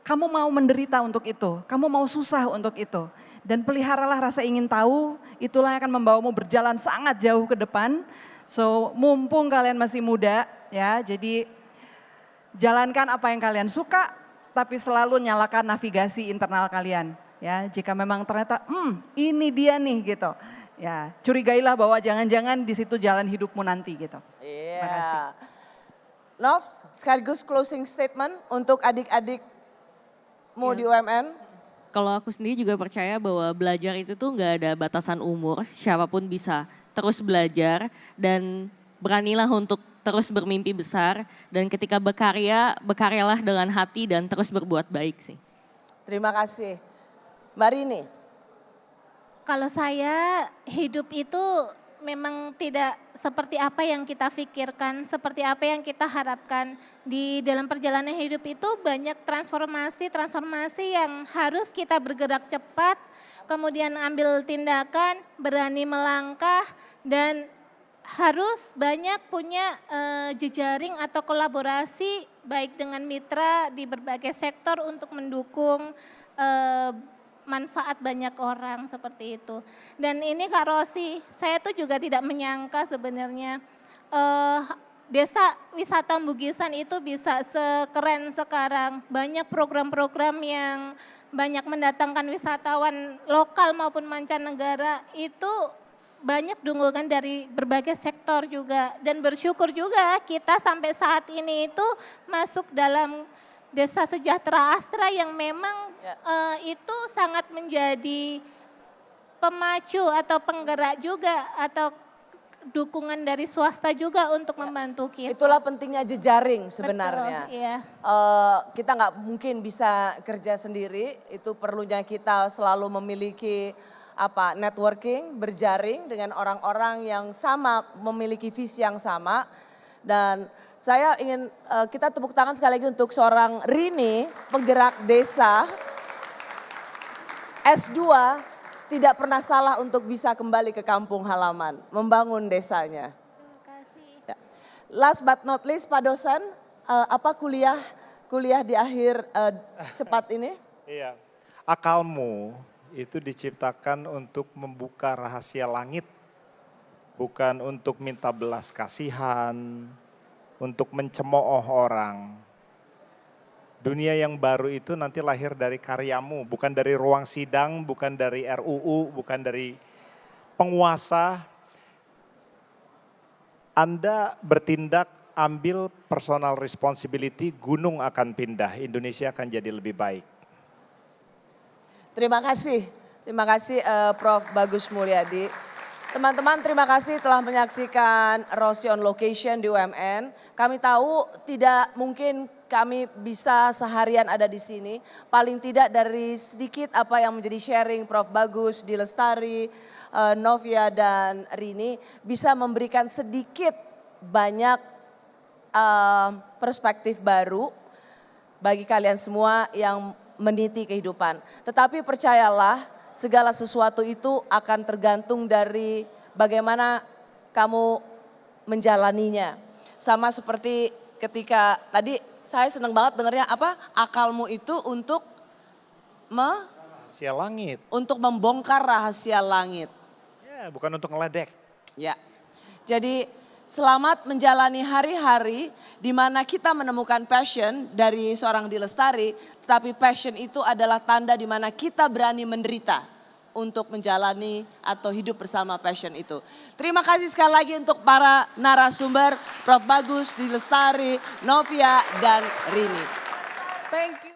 Kamu mau menderita untuk itu, kamu mau susah untuk itu. Dan peliharalah rasa ingin tahu, itulah yang akan membawamu berjalan sangat jauh ke depan. So mumpung kalian masih muda ya, jadi jalankan apa yang kalian suka, tapi selalu nyalakan navigasi internal kalian. Ya, jika memang ternyata ini dia nih gitu. Ya, curigailah bahwa jangan-jangan di situ jalan hidupmu nanti gitu. Iya. Terima kasih. Novs, sekaligus closing statement untuk adik-adikmu di UMN. Kalau aku sendiri juga percaya bahwa belajar itu tuh nggak ada batasan umur, siapapun bisa terus belajar dan beranilah untuk terus bermimpi besar. Dan ketika berkarya, berkaryalah dengan hati dan terus berbuat baik sih. Terima kasih. Mbak Rini. Kalau saya hidup itu memang tidak seperti apa yang kita pikirkan, seperti apa yang kita harapkan. Di dalam perjalanan hidup itu banyak transformasi yang harus kita bergerak cepat, kemudian ambil tindakan, berani melangkah, dan harus banyak punya jejaring atau kolaborasi baik dengan mitra di berbagai sektor untuk mendukung manfaat banyak orang seperti itu. Dan ini Kak Rosi, saya tuh juga tidak menyangka sebenarnya desa wisata Bugisan itu bisa sekeren sekarang. Banyak program-program yang banyak mendatangkan wisatawan lokal maupun mancanegara, itu banyak dukungan dari berbagai sektor juga. Dan bersyukur juga kita sampai saat ini itu masuk dalam Desa Sejahtera Astra yang memang itu sangat menjadi pemacu atau penggerak juga atau dukungan dari swasta juga untuk membantu kita. Itulah pentingnya jejaring sebenarnya. Betul, iya. Kita nggak mungkin bisa kerja sendiri, itu perlunya kita selalu memiliki networking, berjaring dengan orang-orang yang sama, memiliki visi yang sama. Dan saya ingin kita tepuk tangan sekali lagi untuk seorang Rini, penggerak desa, S2 tidak pernah salah untuk bisa kembali ke kampung halaman, membangun desanya. Ya. Last but not least, Pak dosen, apa kuliah di akhir cepat ini? Iya, akalmu itu diciptakan untuk membuka rahasia langit, bukan untuk minta belas kasihan, untuk mencemooh orang. Dunia yang baru itu nanti lahir dari karyamu, bukan dari ruang sidang, bukan dari RUU, bukan dari penguasa. Anda bertindak, ambil personal responsibility, gunung akan pindah, Indonesia akan jadi lebih baik. Terima kasih Prof. Bagus Mulyadi. Teman-teman, terima kasih telah menyaksikan Rossi on Location di UMN. Kami tahu tidak mungkin kami bisa seharian ada di sini. Paling tidak dari sedikit apa yang menjadi sharing Prof. Bagus, Dilestari, Novia dan Rini bisa memberikan sedikit banyak perspektif baru bagi kalian semua yang meniti kehidupan. Tetapi percayalah, segala sesuatu itu akan tergantung dari bagaimana kamu menjalaninya. Sama seperti ketika tadi saya senang banget dengarnya apa, akalmu itu untuk rahasia langit. Untuk membongkar rahasia langit. Ya, bukan untuk ngeledek. Ya. Jadi selamat menjalani hari-hari di mana kita menemukan passion dari seorang Dilestari, tapi passion itu adalah tanda di mana kita berani menderita untuk menjalani atau hidup bersama passion itu. Terima kasih sekali lagi untuk para narasumber, Prof. Bagus, Dilestari, Novia, dan Rini. Thank you.